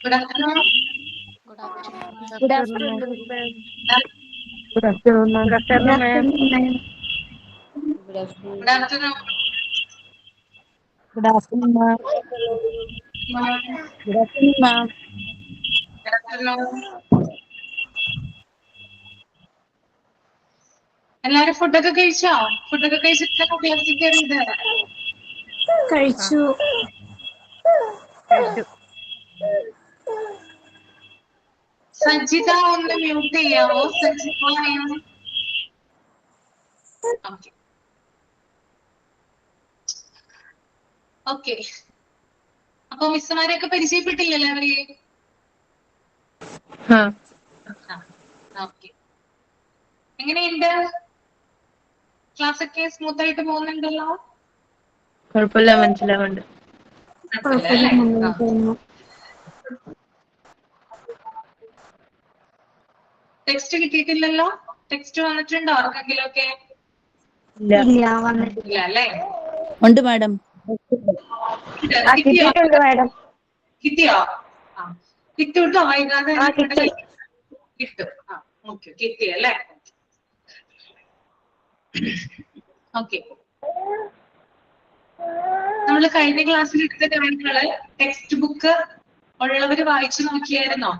Good afternoon. Good afternoon, ma'am. Good afternoon, ma'am. Good afternoon, ma'am. Good afternoon, ma'am. Good afternoon. Good afternoon. Good afternoon, ma'am. Good afternoon, ma'am. Good afternoon. എല്ലാരും ഫുഡൊക്കെ കഴിച്ചോ? ഫുഡൊക്കെ കഴിച്ചിട്ട് ക്ലാസ്സിൽ കയറിയത്? കഴിച്ചു. സജിത ഒന്ന് മ്യൂട്ട് ചെയ്യാവോ? സജിത ഓക്കെ. അപ്പൊ മിസ്സുമാരെയൊക്കെ പരിചയപ്പെട്ടില്ലല്ലോ അവര്? ഓക്കെ. എങ്ങനെയുണ്ട്? ക്ലാസ് ഒക്കെ സ്മൂത്ത് ആയിട്ട് പോകുന്നുണ്ടല്ലോ? കുഴപ്പമില്ല, മനസ്സിലാവുന്നുണ്ട്. ടെക്സ്റ്റ് കിട്ടിയിട്ടില്ലല്ലോ? ടെക്സ്റ്റ് വന്നിട്ടുണ്ടോ ആർക്കെങ്കിലും ഒക്കെ? ഇല്ല, വന്നിട്ടില്ല. ഇല്ല അല്ലേ? ഉണ്ട് മാഡം. കിട്ടിയിട്ടുണ്ട് മാഡം. കിട്ടിയോ? കിട്ടൂട്ടോ, വൈകാതെ കിട്ടി. കിട്ടും. ഓക്കെ, കിട്ടിയല്ലേ? ഓക്കെ. നമ്മള് കഴിഞ്ഞ ക്ലാസ്സിൽ എടുത്ത കാര്യങ്ങള് ടെക്സ്റ്റ് ബുക്ക് ഉള്ളവര് വായിച്ചു നോക്കിയായിരുന്നോ?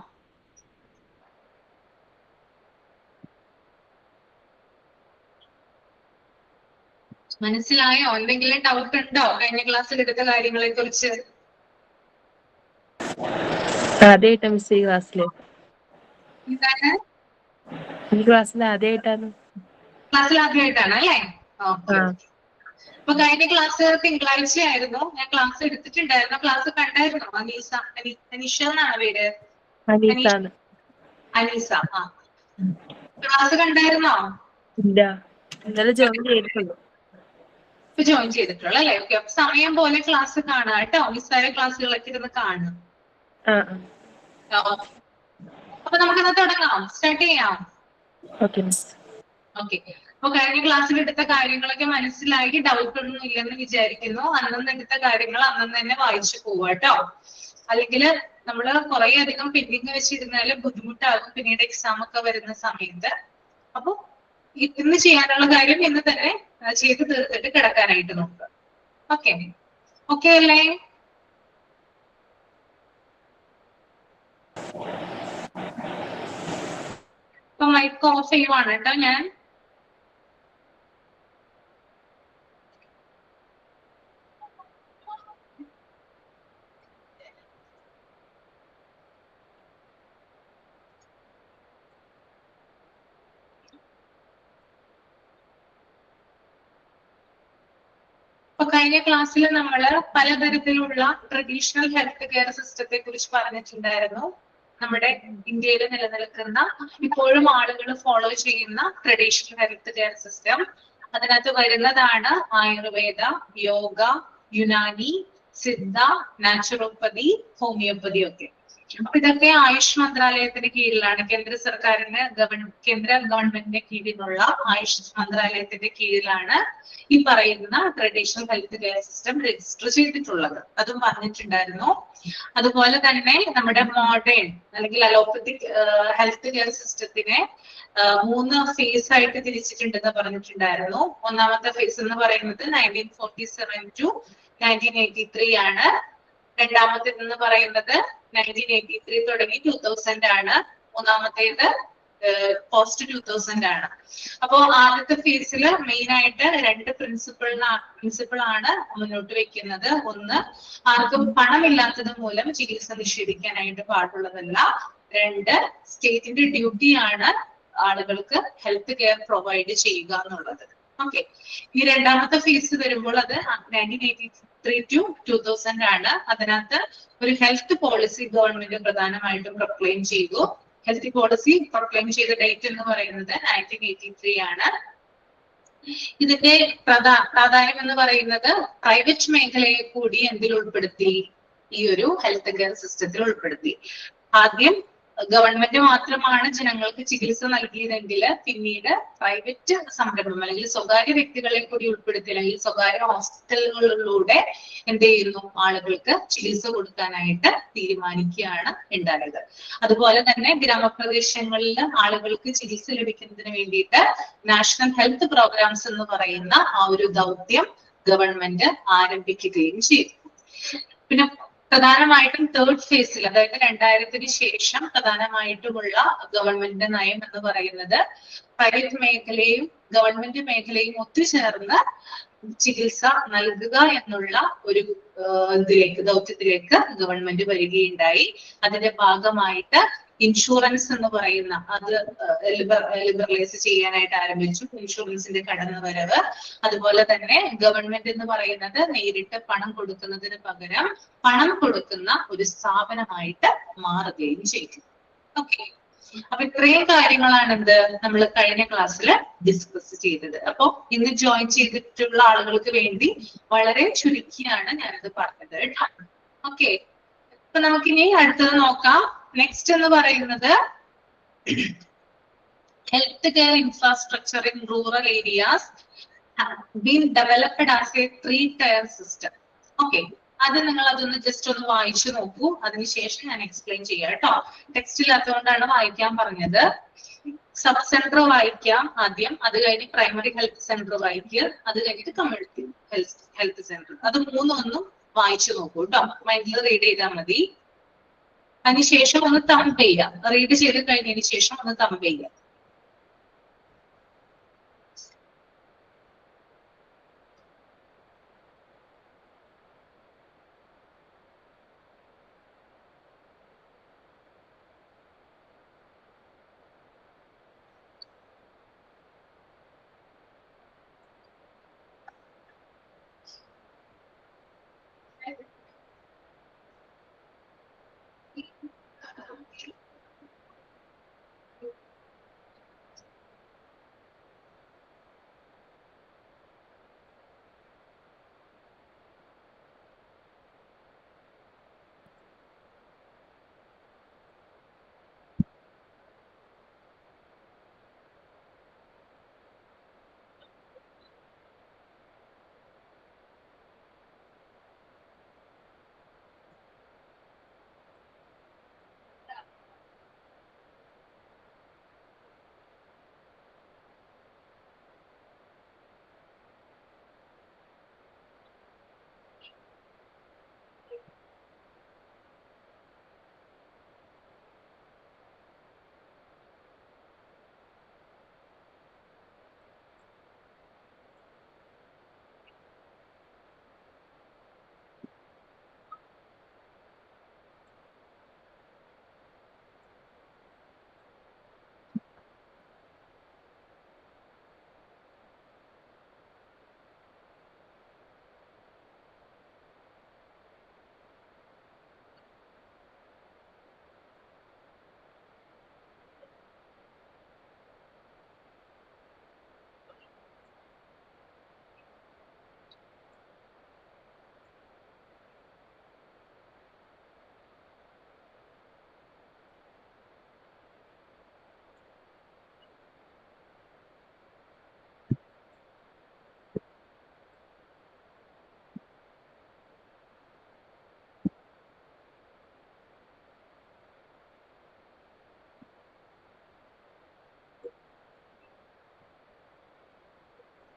മനസ്സിലായോ? എന്തെങ്കിലും ഡൗട്ട് ഉണ്ടോ കഴിഞ്ഞ ക്ലാസ്സിൽ എടുത്ത കാര്യങ്ങളെ കുറിച്ച്? ആദ്യമായിട്ടാ മിസ് ഈ ക്ലാസ്സില്. എന്താണ്? ഈ ക്ലാസ്സിൽ ആദ്യമായിട്ടാണ്. ക്ലാസ്സിൽ ആദ്യമായിട്ടാണ് അല്ലേ? ഓക്കെ. അപ്പൊ കഴിഞ്ഞ ക്ലാസ് തിങ്കളാഴ്ച ആയിരുന്നു. ഞാൻ ക്ലാസ് എടുത്തിട്ടുണ്ടായിരുന്നു. ക്ലാസ് കണ്ടായിരുന്നോ? അനീഷ എന്നാണ് പേര്. അനീസ. ക്ലാസ് കണ്ടായിരുന്നോ? ഇല്ല, ഇന്നലെ ജോയിൻ ചെയ്തിട്ടുള്ളൂ. ഇപ്പൊ ജോയിൻ ചെയ്തിട്ടുള്ളൂ അല്ലേ? ഓക്കെ. അപ്പൊ സമയം പോലെ ക്ലാസ് കാണാം കേട്ടോ. മിസ്സായ ക്ലാസ്സുകളൊക്കെ ഇരുന്ന് കാണും. അപ്പൊ നമുക്കിന്ന് തുടങ്ങാം, സ്റ്റാർട്ട് ചെയ്യാം. Okay miss. ഓക്കെ. അപ്പൊ കഴിഞ്ഞ ക്ലാസ്സിൽ എടുത്ത കാര്യങ്ങളൊക്കെ മനസ്സിലായി, ഡൗട്ട് ഒന്നും ഇല്ലെന്ന് വിചാരിക്കുന്നു. അന്നന്ന് എടുത്ത കാര്യങ്ങൾ അന്നന്ന് തന്നെ വായിച്ചു പോവാ കേട്ടോ. അല്ലെങ്കിൽ നമ്മള് കുറെ അധികം പെൻഡിങ് വെച്ചിരുന്നാല് ബുദ്ധിമുട്ടാകും പിന്നീട് എക്സാം ഒക്കെ വരുന്ന സമയത്ത്. അപ്പൊ ഇന്ന് ചെയ്യാനുള്ള കാര്യം ഇന്ന് തന്നെ ചെയ്ത് തീർത്തിട്ട് കിടക്കാനായിട്ട് നോക്കുക. ഓക്കെ, ഓക്കെ അല്ലേ? ഇപ്പൊ മൈക്ക് ഓഫ് ചെയ്യുവാണ് കേട്ടോ ഞാൻ. അപ്പൊ കഴിഞ്ഞ ക്ലാസ്സിൽ നമ്മൾ പലതരത്തിലുള്ള ട്രഡീഷണൽ ഹെൽത്ത് കെയർ സിസ്റ്റത്തെ കുറിച്ച് പറഞ്ഞിട്ടുണ്ടായിരുന്നു. നമ്മുടെ ഇന്ത്യയിൽ നിലനിൽക്കുന്ന ഇപ്പോഴും ആളുകൾ ഫോളോ ചെയ്യുന്ന ട്രഡീഷണൽ ഹെൽത്ത് കെയർ സിസ്റ്റം. അതിനകത്ത് വരുന്നതാണ് ആയുർവേദ, യോഗ, യുനാനി, സിദ്ധ, നാച്ചുറോപ്പതി, ഹോമിയോപ്പതി ഒക്കെ. അപ്പൊ ഇതൊക്കെ ആയുഷ് മന്ത്രാലയത്തിന്റെ കീഴിലാണ്, കേന്ദ്ര ഗവൺമെന്റിന്റെ കീഴിലുള്ള ആയുഷ് മന്ത്രാലയത്തിന്റെ കീഴിലാണ് ഈ പറയുന്ന traditional health care system register ചെയ്തിട്ടുള്ളത്. അതും പറഞ്ഞിട്ടുണ്ടായിരുന്നു. അതുപോലെ തന്നെ നമ്മുടെ മോഡേൺ അല്ലെങ്കിൽ അലോപ്പത്തിക് ഹെൽത്ത് കെയർ സിസ്റ്റത്തിനെ 3 ഫേസ് ആയിട്ട് തിരിച്ചിട്ടുണ്ടെന്ന് പറഞ്ഞിട്ടുണ്ടായിരുന്നു. ഒന്നാമത്തെ ഫേസ് എന്ന് പറയുന്നത് 1947 to 1983 ആണ്. രണ്ടാമത്തേത് എന്ന് പറയുന്നത് 1983 തുടങ്ങി 2000 ആണ്. മൂന്നാമത്തേത് പോസ്റ്റ് 2000 ആണ്. അപ്പോ ആദ്യത്തെ ഫേസിൽ മെയിൻ ആയിട്ട് 2 പ്രിൻസിപ്പിൾ ആണ് മുന്നോട്ട് വെക്കുന്നത്. ഒന്ന്, ആർക്കും പണമില്ലാത്തത് മൂലം ചികിത്സ നിഷേധിക്കാനായിട്ട് പാടുള്ളതല്ല. 2, സ്റ്റേറ്റിന്റെ ഡ്യൂട്ടിയാണ് ആളുകൾക്ക് ഹെൽത്ത് കെയർ പ്രൊവൈഡ് ചെയ്യുക എന്നുള്ളത്. ഓക്കെ. ഈ രണ്ടാമത്തെ ഫേസ് വരുമ്പോൾ അത് 1983 to 2000 ആണ്. അതിനകത്ത് ഒരു ഹെൽത്ത് പോളിസി ഗവൺമെന്റ് പ്രധാനമായിട്ടും പ്രൊക്ലെയിം ചെയ്തു. ഹെൽത്ത് പോളിസി പ്രൊക്ലെയിം ചെയ്ത ഡേറ്റ് എന്ന് പറയുന്നത് 1983 ആണ്. ഇതിന്റെ പ്രാധാന്യം എന്ന് പറയുന്നത് പ്രൈവറ്റ് മേഖലയെ കൂടി എന്തിൽ ഉൾപ്പെടുത്തി? ഈ ഒരു ഹെൽത്ത് കെയർ സിസ്റ്റത്തിൽ ഉൾപ്പെടുത്തി. ആദ്യം ഗവൺമെന്റ് മാത്രമാണ് ജനങ്ങൾക്ക് ചികിത്സ നൽകിയതെങ്കിൽ പിന്നീട് പ്രൈവറ്റ് സംരംഭം അല്ലെങ്കിൽ സ്വകാര്യ വ്യക്തികളെ കൂടി ഉൾപ്പെടുത്തി അല്ലെങ്കിൽ സ്വകാര്യ ഹോസ്പിറ്റലുകളിലൂടെ എന്ത് ചെയ്യുന്നു, ആളുകൾക്ക് ചികിത്സ കൊടുക്കാനായിട്ട് തീരുമാനിക്കുകയാണ് ഉണ്ടായത്. അതുപോലെ തന്നെ ഗ്രാമപ്രദേശങ്ങളിൽ ആളുകൾക്ക് ചികിത്സ ലഭിക്കുന്നതിന് വേണ്ടിയിട്ട് നാഷണൽ ഹെൽത്ത് പ്രോഗ്രാംസ് എന്ന് പറയുന്ന ആ ഒരു ദൗത്യം ഗവൺമെന്റ് ആരംഭിക്കുകയും ചെയ്തു. പിന്നെ പ്രധാനമായിട്ടും തേർഡ് ഫേസിൽ, അതായത് 2000-ന് ശേഷം പ്രധാനമായിട്ടുമുള്ള ഗവൺമെന്റിന്റെ നയം എന്ന് പറയുന്നത് പ്രൈവറ്റ് മേഖലയും ഗവൺമെന്റ് മേഖലയും ഒത്തുചേർന്ന് ചികിത്സ നൽകുക എന്നുള്ള ഒരു ദൗത്യത്തിലേക്ക് ഗവൺമെന്റ് വരികയുണ്ടായി. അതിന്റെ ഭാഗമായിട്ട് ഇൻഷുറൻസ് എന്ന് പറയുന്ന അത് ലിബറലൈസ് ചെയ്യാനായിട്ട് ആരംഭിച്ചു. ഇൻഷുറൻസിന്റെ കടന്നുവരവ്, അതുപോലെ തന്നെ ഗവൺമെന്റ് എന്ന് പറയുന്നത് നേരിട്ട് പണം കൊടുക്കുന്നതിന് പകരം പണം കൊടുക്കുന്ന ഒരു സ്ഥാപനമായിട്ട് മാറുകയും ചെയ്തു. ഓക്കെ, അപ്പൊ ഇത്രയും കാര്യങ്ങളാണ് എന്ത് നമ്മൾ കഴിഞ്ഞ ക്ലാസ്സിൽ ഡിസ്കസ് ചെയ്തത്. അപ്പൊ ഇന്ന് ജോയിൻ ചെയ്തിട്ടുള്ള ആളുകൾക്ക് വേണ്ടി വളരെ ചുരുക്കിയാണ് ഞാനിത് പറഞ്ഞത് കേട്ടോ. ഓക്കെ, അപ്പൊ നമുക്കിനി അടുത്തത് നോക്കാം. നെക്സ്റ്റ് എന്ന് പറയുന്നത് health care infrastructure in rural areas been developed as A 3-tier system. Okay, അത് നിങ്ങൾ അതൊന്ന് ജസ്റ്റ് ഒന്ന് വായിച്ചു നോക്കൂ, അതിനുശേഷം ഞാൻ എക്സ്പ്ലെയിൻ ചെയ്യാം കേട്ടോ. ടെക്സ്റ്റില്ലാത്തതുകൊണ്ടാണ് വായിക്കാൻ പറഞ്ഞത്. സബ് സെന്റർ വായിക്കാം ആദ്യം, അത് കഴിഞ്ഞ് പ്രൈമറി ഹെൽത്ത് സെന്റർ വായിക്കുക, അത് കഴിഞ്ഞിട്ട് കമ്മ്യൂണിറ്റി ഹെൽത്ത് സെന്റർ. അത് മൂന്നൊന്നും വായിച്ചു നോക്കൂ കേട്ടോ, മൈൻഡിൽ റീഡ് ചെയ്താൽ മതി. അതിനുശേഷം ഒന്ന് തമ്പ് ചെയ്യാം, റീഡ് ചെയ്ത് കഴിഞ്ഞതിന് ശേഷം ഒന്ന് തമ്പ് ചെയ്യാം.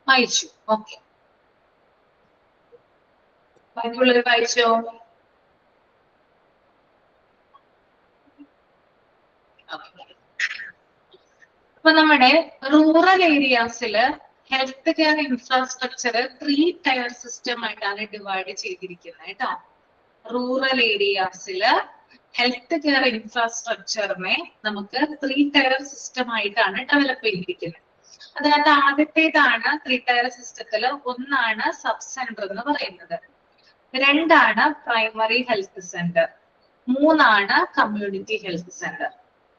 വായിച്ചു. ഓക്കെ, ബാക്കിയുള്ളവർ വായിച്ചോ? അപ്പൊ നമ്മുടെ റൂറൽ ഏരിയാസില് health care infrastructure 3-tier system ആയിട്ടാണ് ഡിവൈഡ് ചെയ്തിരിക്കുന്നത് കേട്ടോ. റൂറൽ ഏരിയാസില് ഹെൽത്ത് കെയർ ഇൻഫ്രാസ്ട്രക്ചറിനെ നമുക്ക് 3-tier സിസ്റ്റം ആയിട്ടാണ് ഡെവലപ്പ് ചെയ്തിരിക്കുന്നത്. അതിനകത്ത് ആദ്യത്തേതാണ് 3-tier സിസ്റ്റത്തില്, ഒന്നാണ് സബ് സെന്റർ എന്ന് പറയുന്നത്, 2 primary health centre, 3 community health centre.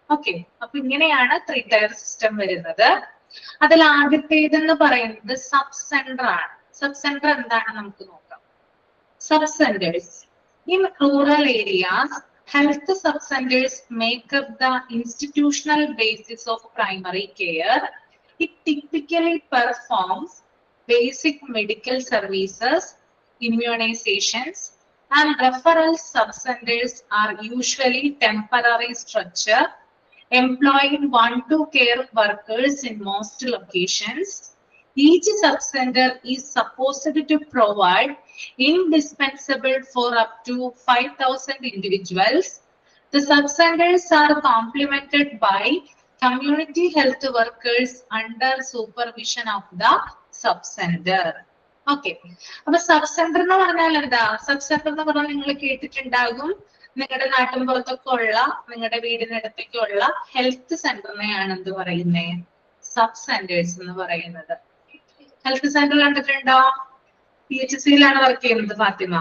Okay, അപ്പൊ ഇങ്ങനെയാണ് 3-tier സിസ്റ്റം വരുന്നത്. അതിൽ ആദ്യത്തേതെന്ന് പറയുന്നത് സബ് സെന്റർ ആണ്. സബ് സെന്റർ എന്താണ് നമുക്ക് നോക്കാം. Sub centres in rural areas health sub-centers make up the institutional basis of primary care. It typically performs basic medical services, immunizations, and referral sub-centers are usually temporary structure, employing 1-2 care workers in most locations. Each sub-center is supposed to provide indispensable for up to 5,000 individuals. The sub-centers are complemented by community health workers under supervision of the sub-center. Okay. അപ്പൊ sub centre എന്ന് പറഞ്ഞാൽ എന്താ? Sub centre എന്ന് പറഞ്ഞാൽ നിങ്ങൾ കേട്ടിട്ടുണ്ടാകും, നിങ്ങളുടെ നാട്ടിൻപുറത്തൊക്കെ ഉള്ള, നിങ്ങളുടെ വീടിനടുത്തൊക്കെ ഉള്ള ഹെൽത്ത് സെന്ററിനെയാണ് എന്ത് പറയുന്നത്? സബ് സെന്റേഴ്സ് എന്ന് പറയുന്നത്. ഹെൽത്ത് സെന്റർ കണ്ടിട്ടുണ്ടോ? PHCയിലാണ് വർക്ക് ചെയ്യുന്നത് ഫാത്തിമ.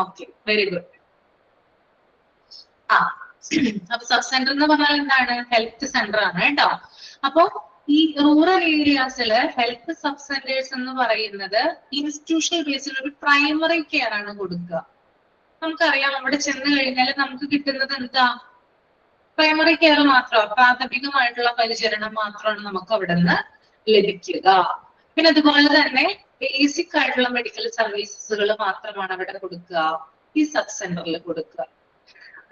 Okay, very good. അപ്പൊ സബ് സെന്റർ എന്ന് പറഞ്ഞാൽ എന്താണ്? ഹെൽത്ത് സെന്റർ ആണ് കേട്ടോ. അപ്പൊ ഈ റൂറൽ ഏരിയാസില് ഹെൽത്ത് സബ് സെന്റേഴ്സ് എന്ന് പറയുന്നത് ഇൻസ്റ്റിറ്റ്യൂഷണൽ ബേസിൽ ഒരു പ്രൈമറി കെയർ ആണ് കൊടുക്കുക. നമുക്കറിയാം, അവിടെ ചെന്ന് കഴിഞ്ഞാൽ നമുക്ക് കിട്ടുന്നത് എന്താ? പ്രൈമറി കെയർ മാത്രമാണ്, പ്രാഥമികമായിട്ടുള്ള പരിചരണം മാത്രമാണ് നമുക്ക് അവിടെ നിന്ന് ലഭിക്കുക. പിന്നെ അതുപോലെ തന്നെ ബേസിക് ആയിട്ടുള്ള മെഡിക്കൽ സർവീസസുകൾ മാത്രമാണ് അവിടെ കൊടുക്കുക, ഈ സബ് സെന്ററിൽ കൊടുക്കുക.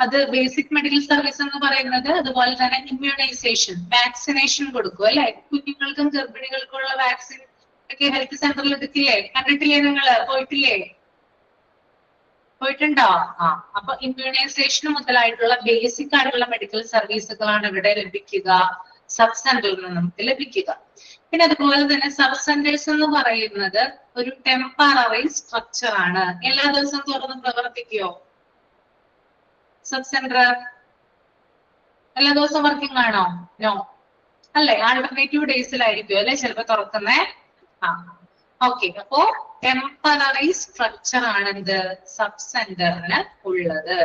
അത് ബേസിക് മെഡിക്കൽ സർവീസ് എന്ന് പറയുന്നത്, അതുപോലെ തന്നെ ഇമ്മ്യൂണൈസേഷൻ, വാക്സിനേഷൻ കൊടുക്കും അല്ലെ? കുഞ്ഞുങ്ങൾക്കും ഗർഭിണികൾക്കുള്ള വാക്സിൻ ഒക്കെ ഹെൽത്ത് സെന്ററിൽ എടുക്കില്ലേ? കണ്ടിട്ടില്ലേ? നിങ്ങള് പോയിട്ടില്ലേ? പോയിട്ടുണ്ടോ? അപ്പൊ ഇമ്മ്യൂണൈസേഷൻ മുതലായിട്ടുള്ള ബേസിക് ആയിട്ടുള്ള മെഡിക്കൽ സർവീസുകളാണ് ഇവിടെ ലഭിക്കുക, സബ് സെന്ററിൽ നിന്ന് നമുക്ക് ലഭിക്കുക. പിന്നെ അതുപോലെ തന്നെ സബ് സെന്റേഴ്സ് എന്ന് പറയുന്നത് ഒരു ടെമ്പററി സ്ട്രക്ചർ ആണ്. എല്ലാ ദിവസവും തുറന്ന് പ്രവർത്തിക്കുമോ സബ് സെന്റർ? എല്ലാ ദിവസവും വർക്കിംഗ് ആണോ? നോ അല്ലെ? ആൾട്ടർനേറ്റീവ് ഡേയ്സിലായിരിക്കും അല്ലെ ചിലപ്പോ തുറക്കുന്നേ. ഓക്കെ, അപ്പോ ടെമ്പററി സ്ട്രക്ചർ ആണ് എന്ത്? സബ് സെന്ററിന് ഉള്ളത്.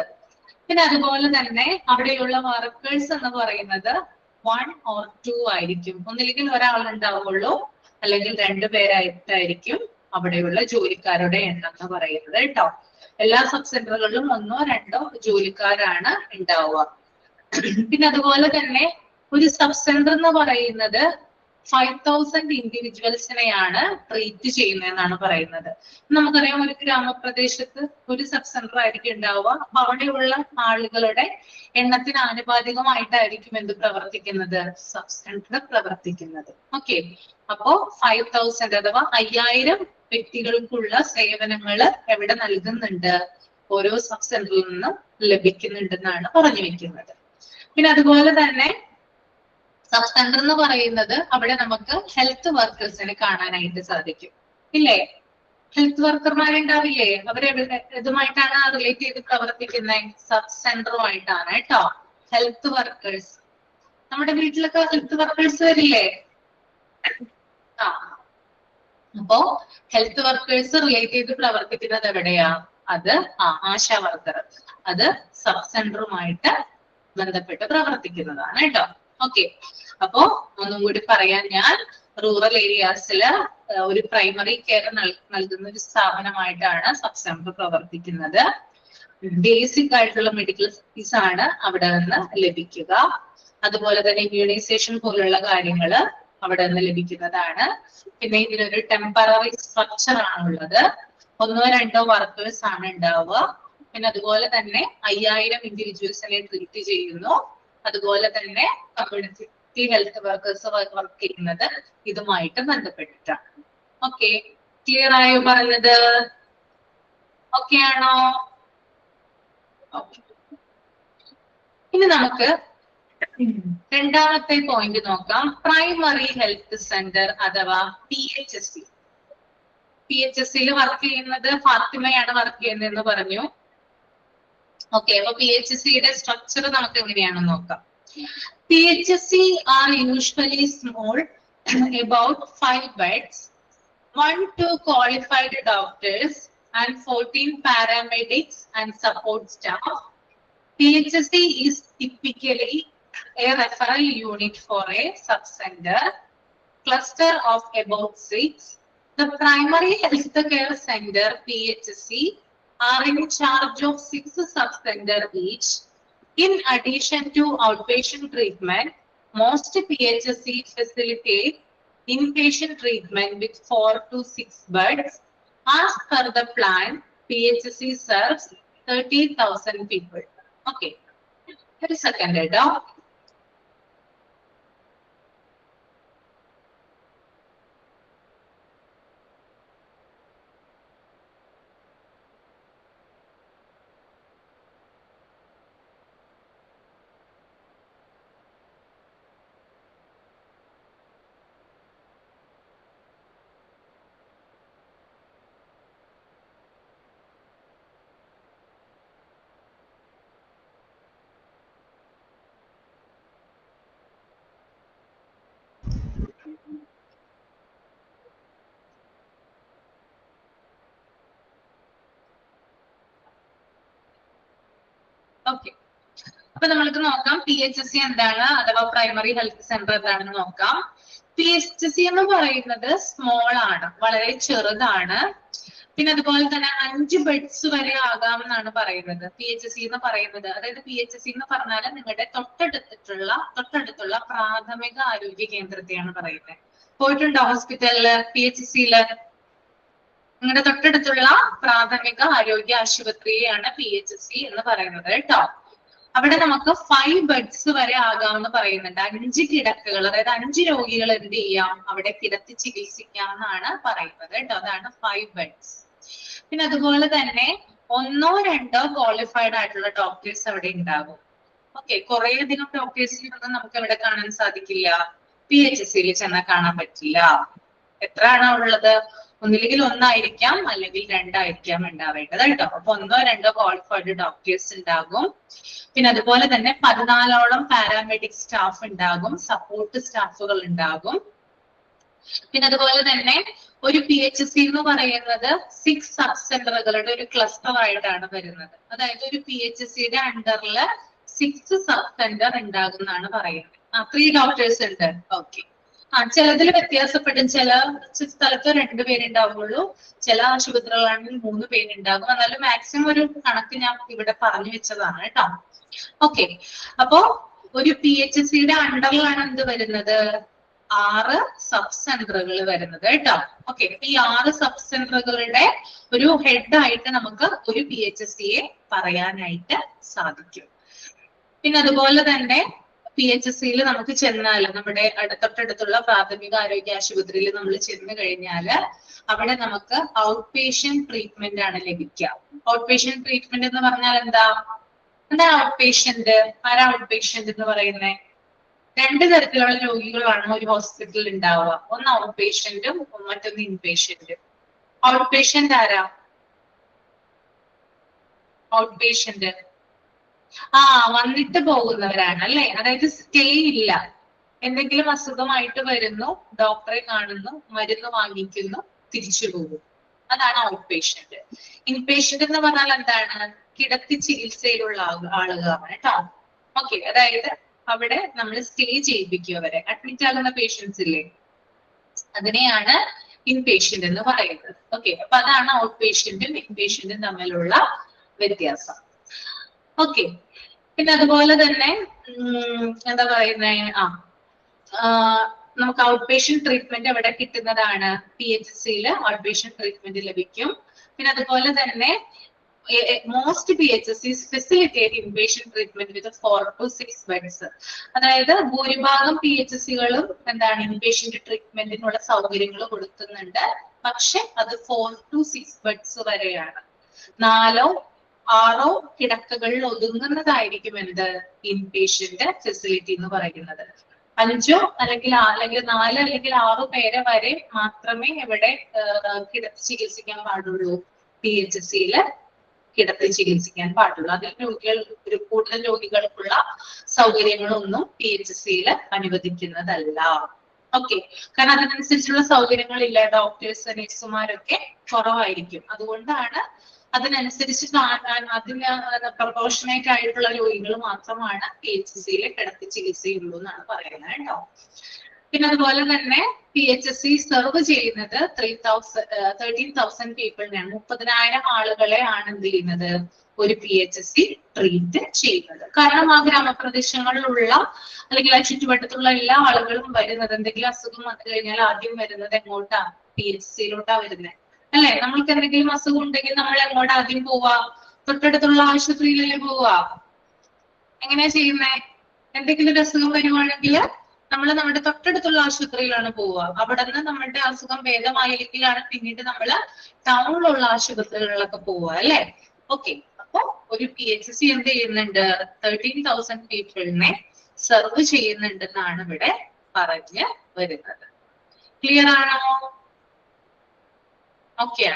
പിന്നെ അതുപോലെ തന്നെ അവിടെയുള്ള വർക്കേഴ്സ് എന്ന് പറയുന്നത് 1 or 2 ആയിരിക്കും. ഒന്നില്ലെങ്കിൽ ഒരാൾ ഉണ്ടാവുള്ളൂ, അല്ലെങ്കിൽ 2 പേരായിട്ടായിരിക്കും അവിടെയുള്ള ജോലിക്കാരുടെ എണ്ണം എന്ന് പറയുന്നത് കേട്ടോ. എല്ലാ സബ് സെന്ററുകളിലും 1 or 2 ജോലിക്കാരാണ് ഉണ്ടാവുക. പിന്നെ അതുപോലെ തന്നെ ഒരു സബ് സെന്റർ എന്ന് പറയുന്നത് 5,000 ഇൻഡിവിജ്വൽസിനെയാണ് ട്രീറ്റ് ചെയ്യുന്നതെന്നാണ് പറയുന്നത്. നമുക്കറിയാം, ഒരു ഗ്രാമപ്രദേശത്ത് ഒരു സബ് സെന്റർ ആയിരിക്കും ഉണ്ടാവുക. അപ്പൊ അവിടെയുള്ള ആളുകളുടെ എണ്ണത്തിന് ആനുപാതികമായിട്ടായിരിക്കും എന്ത് പ്രവർത്തിക്കുന്നത്? സബ് സെന്റർ പ്രവർത്തിക്കുന്നത്. ഓക്കെ, അപ്പോ 5,000 അഥവാ 5,000 വ്യക്തികൾക്കുള്ള സേവനങ്ങൾ എവിടെ നൽകുന്നുണ്ട്? ഓരോ സബ് സെന്ററിൽ നിന്ന് ലഭിക്കുന്നുണ്ടെന്നാണ് പറഞ്ഞു വെക്കുന്നത്. പിന്നെ അതുപോലെ തന്നെ സബ് സെന്റർ എന്ന് പറയുന്നത് അവിടെ നമുക്ക് ഹെൽത്ത് വർക്കേഴ്സിനെ കാണാനായിട്ട് സാധിക്കും, ഇല്ലേ? ഹെൽത്ത് വർക്കർമാരുണ്ടാവില്ലേ? അവരെ ഇതുമായിട്ടാണ് റിലേറ്റ് ചെയ്ത് പ്രവർത്തിക്കുന്നത്, സബ് സെന്ററുമായിട്ടാണ് കേട്ടോ. ഹെൽത്ത് വർക്കേഴ്സ്, നമ്മുടെ വീട്ടിലൊക്കെ ഹെൽത്ത് വർക്കേഴ്സ് വരില്ലേ? അപ്പോ ഹെൽത്ത് വർക്കേഴ്സ് റിലേറ്റ് ചെയ്ത് പ്രവർത്തിക്കുന്നത് എവിടെയാ? അത് ആശാ വർക്കർ, അത് സബ് സെന്ററുമായിട്ട് ബന്ധപ്പെട്ട് പ്രവർത്തിക്കുന്നതാണ് കേട്ടോ. ഓക്കെ, അപ്പോ ഒന്നും കൂടി പറയാൻ, ഞാൻ റൂറൽ ഏരിയാസില് ഒരു പ്രൈമറി കെയർ നൽകുന്ന ഒരു സ്ഥാപനമായിട്ടാണ് സബ് സെന്റർ പ്രവർത്തിക്കുന്നത്. ബേസിക് ആയിട്ടുള്ള മെഡിക്കൽ സർവീസ് ആണ് അവിടെ നിന്ന് ലഭിക്കുക. അതുപോലെ തന്നെ ഇമ്മ്യൂണൈസേഷൻ പോലുള്ള കാര്യങ്ങള് അവിടെ നിന്ന് ലഭിക്കുന്നതാണ്. പിന്നെ ഇതിനൊരു ടെമ്പററി സ്ട്രക്ചർ ആണുള്ളത്. 1 or 2 വർക്കേഴ്സ് ആണ് ഉണ്ടാവുക. പിന്നെ അതുപോലെ തന്നെ 5,000 ഇൻഡിവിജ്വൽസിനെ ട്രീറ്റ് ചെയ്യുന്നു. അതുപോലെ തന്നെ കമ്മ്യൂണിറ്റി ഹെൽത്ത് വർക്കേഴ്സ് വർക്ക് ചെയ്യുന്നത് ഇതുമായിട്ട് ബന്ധപ്പെട്ടിട്ടാണ്. ഓക്കെ, ക്ലിയർ ആയോ പറഞ്ഞത്? ഓക്കെ ആണോ? ഇനി നമുക്ക് രണ്ടാമത്തെ പോയിന്റ് നോക്കാം. പ്രൈമറി ഹെൽത്ത് സെന്റർ അഥവാ PHSC. PHSCയിൽ വർക്ക് ചെയ്യുന്നത് ഫാത്തിമയാണ് വർക്ക് ചെയ്യുന്നതെന്ന് പറഞ്ഞു. ഓക്കെ, അപ്പൊ PHSCയുടെ സ്ട്രക്ചർ നമുക്ക് എങ്ങനെയാണെന്ന് നോക്കാം. PHSC are usually small, about 5 beds, 1-2 qualified doctors, and 14 paramedics and support staff. PHSC is typically a referral unit for a sub-center, cluster of about 6. The primary health care center, PHSC, are in charge of 6 sub-centers each. In addition to outpatient treatment, most PHSC facilitate inpatient treatment with 4 to 6 beds. As per the plan, PHSC serves 30,000 people. Okay. ഒരു second കേട്ടോ. Okay, അപ്പൊ നമ്മൾക്ക് നോക്കാം PHSC എന്താണ് അഥവാ primary health centre എന്താണെന്ന് നോക്കാം. PHSC എന്ന് പറയുന്നത് സ്മോൾ ആണ്, വളരെ ചെറുതാണ്. പിന്നെ അതുപോലെ തന്നെ 5 ബെഡ്സ് വരെ ആകാമെന്നാണ് പറയുന്നത് PHSC എന്ന് പറയുന്നത്. അതായത് PHSC എന്ന് പറഞ്ഞാൽ നിങ്ങളുടെ തൊട്ടടുത്തുള്ള പ്രാഥമിക ആരോഗ്യ കേന്ദ്രത്തെയാണ് പറയുന്നത്. പോയിട്ടുണ്ടോ ഹോസ്പിറ്റലില് PHSCയില്? നിങ്ങളുടെ തൊട്ടടുത്തുള്ള പ്രാഥമിക ആരോഗ്യ ആശുപത്രിയെയാണ് PHSC എന്ന് പറയുന്നത് കേട്ടോ. അവിടെ നമുക്ക് 5 ബെഡ്സ് വരെ ആകാമെന്ന് പറയുന്നുണ്ട്. 5 കിടക്കകൾ, അതായത് 5 രോഗികൾ എന്ത് ചെയ്യാം, അവിടെ കിടത്തി ചികിത്സിക്കാം എന്നാണ് പറയുന്നത് കേട്ടോ. അതാണ് 5 ബെഡ്സ്. പിന്നെ അതുപോലെ തന്നെ 1 or 2 ക്വാളിഫൈഡ് ആയിട്ടുള്ള ഡോക്ടേഴ്സ് അവിടെ ഉണ്ടാകും. ഓക്കെ, കുറെ അധികം ഡോക്ടേഴ്സിനൊന്നും നമുക്ക് അവിടെ കാണാൻ സാധിക്കില്ല, PHSCയിൽ ചെന്നാൽ കാണാൻ പറ്റില്ല. എത്ര ആണ് ഉള്ളത്? ഒന്നില്ലെങ്കിൽ 1 ആയിരിക്കാം, അല്ലെങ്കിൽ 2 ആയിരിക്കാം ഉണ്ടാവേണ്ടത് കേട്ടോ. അപ്പൊ 1 or 2 ക്വാളിഫൈഡ് ഡോക്ടേഴ്സ് ഉണ്ടാകും. പിന്നെ അതുപോലെ തന്നെ 14ഓളം പാരാമെഡിക് സ്റ്റാഫ് ഉണ്ടാകും, സപ്പോർട്ട് സ്റ്റാഫുകൾ ഉണ്ടാകും. പിന്നെ അതുപോലെ തന്നെ ഒരു PHSC എന്ന് പറയുന്നത് 6 സബ് സെന്ററുകളുടെ ഒരു ക്ലസ്റ്റർ ആയിട്ടാണ് വരുന്നത്. അതായത് ഒരു PHSCയുടെ അണ്ടറിൽ 6 സബ് സെന്റർ ഉണ്ടാകുമെന്നാണ് പറയുന്നത്. 3 ഡോക്ടേഴ്സ് ഉണ്ട്. ഓക്കെ, ചിലതിൽ വ്യത്യാസപ്പെടും. ചില സ്ഥലത്ത് 2 പേരുണ്ടാവുള്ളൂ, ചില ആശുപത്രികളാണെങ്കിൽ 3 പേരുണ്ടാകും. എന്നാലും മാക്സിമം ഒരു കണക്ക് ഞാൻ ഇവിടെ പറഞ്ഞു വെച്ചതാണ് കേട്ടോ. ഓക്കെ, അപ്പോ ഒരു PHSCയുടെ അണ്ടറിലാണ് എന്ത് വരുന്നത്, 6 സബ് സെന്ററുകൾ വരുന്നത് കേട്ടോ. ഓക്കെ, ഈ 6 സബ് സെന്ററുകളുടെ ഒരു ഹെഡ് ആയിട്ട് നമുക്ക് ഒരു PHSCയെ പറയാനായിട്ട് സാധിക്കും. പിന്നെ അതുപോലെ തന്നെ PHSCയിൽ നമുക്ക് ചെന്നാൽ, നമ്മുടെ തൊട്ടടുത്തുള്ള പ്രാഥമിക ആരോഗ്യ ആശുപത്രിയിൽ നമ്മൾ ചെന്ന് കഴിഞ്ഞാൽ അവിടെ നമുക്ക് ഔട്ട് പേഷ്യന്റ് ട്രീറ്റ്മെന്റ് ആണ് ലഭിക്കുക. ഔട്ട് പേഷ്യന്റ് ട്രീറ്റ്മെന്റ് എന്ന് പറഞ്ഞാൽ എന്താ ഔട്ട് പേഷ്യന്റ്? ആരാ ഔട്ട് പേഷ്യന്റ് എന്ന് പറയുന്നത്? 2 തരത്തിലുള്ള രോഗികളാണ് ഒരു ഹോസ്പിറ്റലിൽ ഉണ്ടാവുക. ഒന്ന് ഔട്ട് പേഷ്യന്റും മറ്റൊന്ന് ഇൻപേഷ്യന്റും. ഔട്ട് പേഷ്യന്റ് ആരാ? ഔട്ട് പേഷ്യന്റ് വന്നിട്ട് പോകുന്നവരാണ് അല്ലെ. അതായത് സ്റ്റേ ഇല്ല, എന്തെങ്കിലും അസുഖമായിട്ട് വരുന്നു, ഡോക്ടറെ കാണുന്നു, മരുന്ന് വാങ്ങിക്കുന്നു, തിരിച്ചു പോകും. അതാണ് ഔട്ട് പേഷ്യന്റ്. ഇൻപേഷ്യന്റ് എന്ന് പറഞ്ഞാൽ എന്താണ്? കിടത്തി ചികിത്സയിലുള്ള ആളുകളാണ് കേട്ടോ. ഓക്കെ, അതായത് അവിടെ നമ്മൾ സ്റ്റേ ചെയ്യിപ്പിക്കും, അവരെ അഡ്മിറ്റ് ആകുന്ന പേഷ്യൻസ് ഇല്ലേ, അതിനെയാണ് ഇൻപേഷ്യന്റ് എന്ന് പറയുന്നത്. ഓക്കെ, അപ്പൊ അതാണ് ഔട്ട് പേഷ്യന്റും ഇൻപേഷ്യന്റും തമ്മിലുള്ള വ്യത്യാസം. ഓക്കെ, പിന്നെ അതുപോലെ തന്നെ എന്താ പറയുന്നത്, നമുക്ക് ഔട്ട് പേഷ്യന്റ് ട്രീറ്റ്മെന്റ് അവിടെ കിട്ടുന്നതാണ്. PHSCയിൽ ഔട്ട് പേഷ്യന്റ് ട്രീറ്റ്മെന്റ് ലഭിക്കും. പിന്നെ അതുപോലെ തന്നെ most PHSCs facilitate inpatient treatment with 4 to 6 beds. അതായത് ഭൂരിഭാഗം PHSCകളും എന്താണ്, ഇൻപേഷ്യന്റ് ട്രീറ്റ്മെന്റിനുള്ള സൗകര്യങ്ങൾ കൊടുക്കുന്നുണ്ട്. പക്ഷെ അത് 4 to 6 ബെഡ്സ് വരെയാണ്. 4 or 6 കിടക്കകളിൽ ഒതുങ്ങുന്നതായിരിക്കും എന്ത്, ഇൻപേഷ്യന്റ് ഫെസിലിറ്റി എന്ന് പറയുന്നത്. 5 അല്ലെങ്കിൽ 4 അല്ലെങ്കിൽ 6 പേരെ വരെ മാത്രമേ ഇവിടെ കിടത്തി ചികിത്സിക്കാൻ പാടുള്ളൂ. PHSCയിൽ കിടത്തി ചികിത്സിക്കാൻ പാടുള്ളൂ. അതിൽ കൂടുതൽ രോഗികൾക്കുള്ള സൗകര്യങ്ങളൊന്നും PHSCയിൽ അനുവദിക്കുന്നതല്ല. ഓക്കെ, കാരണം അതിനനുസരിച്ചുള്ള സൗകര്യങ്ങളില്ല, ഡോക്ടേഴ്സ് നഴ്സുമാരൊക്കെ കുറവായിരിക്കും. അതുകൊണ്ടാണ് അതിനനുസരിച്ച് അതിന് പ്രൊപ്പോർഷനേറ്റ് ആയിട്ടുള്ള രോഗികൾ മാത്രമാണ് PHSCയിൽ കിടത്തി ചികിത്സയുള്ളൂ എന്നാണ് പറയുന്നത് കേട്ടോ. പിന്നെ അതുപോലെ തന്നെ PHSC സെർവ് ചെയ്യുന്നത് 13,000 പീപ്പിളിനെയാണ്. 30,000 ആളുകളെ ആണ് എന്ത് ചെയ്യുന്നത്, ഒരു PHSC ട്രീറ്റ് ചെയ്യുന്നത്. കാരണം ആ ഗ്രാമപ്രദേശങ്ങളിലുള്ള അല്ലെങ്കിൽ ആ ചുറ്റുവട്ടത്തുള്ള എല്ലാ ആളുകളും വരുന്നത്, എന്തെങ്കിലും അസുഖം വന്നു കഴിഞ്ഞാൽ ആദ്യം വരുന്നത് എങ്ങോട്ടാ? PHSCയിലോട്ടാ വരുന്നത് അല്ലെ? നമ്മൾക്ക് എന്തെങ്കിലും അസുഖം ഉണ്ടെങ്കിൽ നമ്മൾ എങ്ങോട്ടാ ആദ്യം പോവാ? തൊട്ടടുത്തുള്ള ആശുപത്രിയിലല്ലേ പോവാ? എങ്ങനെയാ ചെയ്യുന്നേ? എന്തെങ്കിലും ഒരു അസുഖം വരുവാണെങ്കിൽ നമ്മൾ നമ്മുടെ തൊട്ടടുത്തുള്ള ആശുപത്രിയിലാണ് പോവുക. അവിടെ നിന്ന് നമ്മുടെ അസുഖം ഭേദമായില്ലെങ്കിലാണ് പിന്നീട് നമ്മൾ ടൗണിലുള്ള ആശുപത്രികളിലൊക്കെ പോവുക അല്ലെ? ഓക്കെ, അപ്പൊ ഒരു PHSC എന്ത് ചെയ്യുന്നുണ്ട്? 13,000 പീപ്പിളിനെ സെർവ് ചെയ്യുന്നുണ്ടെന്നാണ് ഇവിടെ പറഞ്ഞ് വരുന്നത്. ക്ലിയർ ആണോ? ഓക്കെ.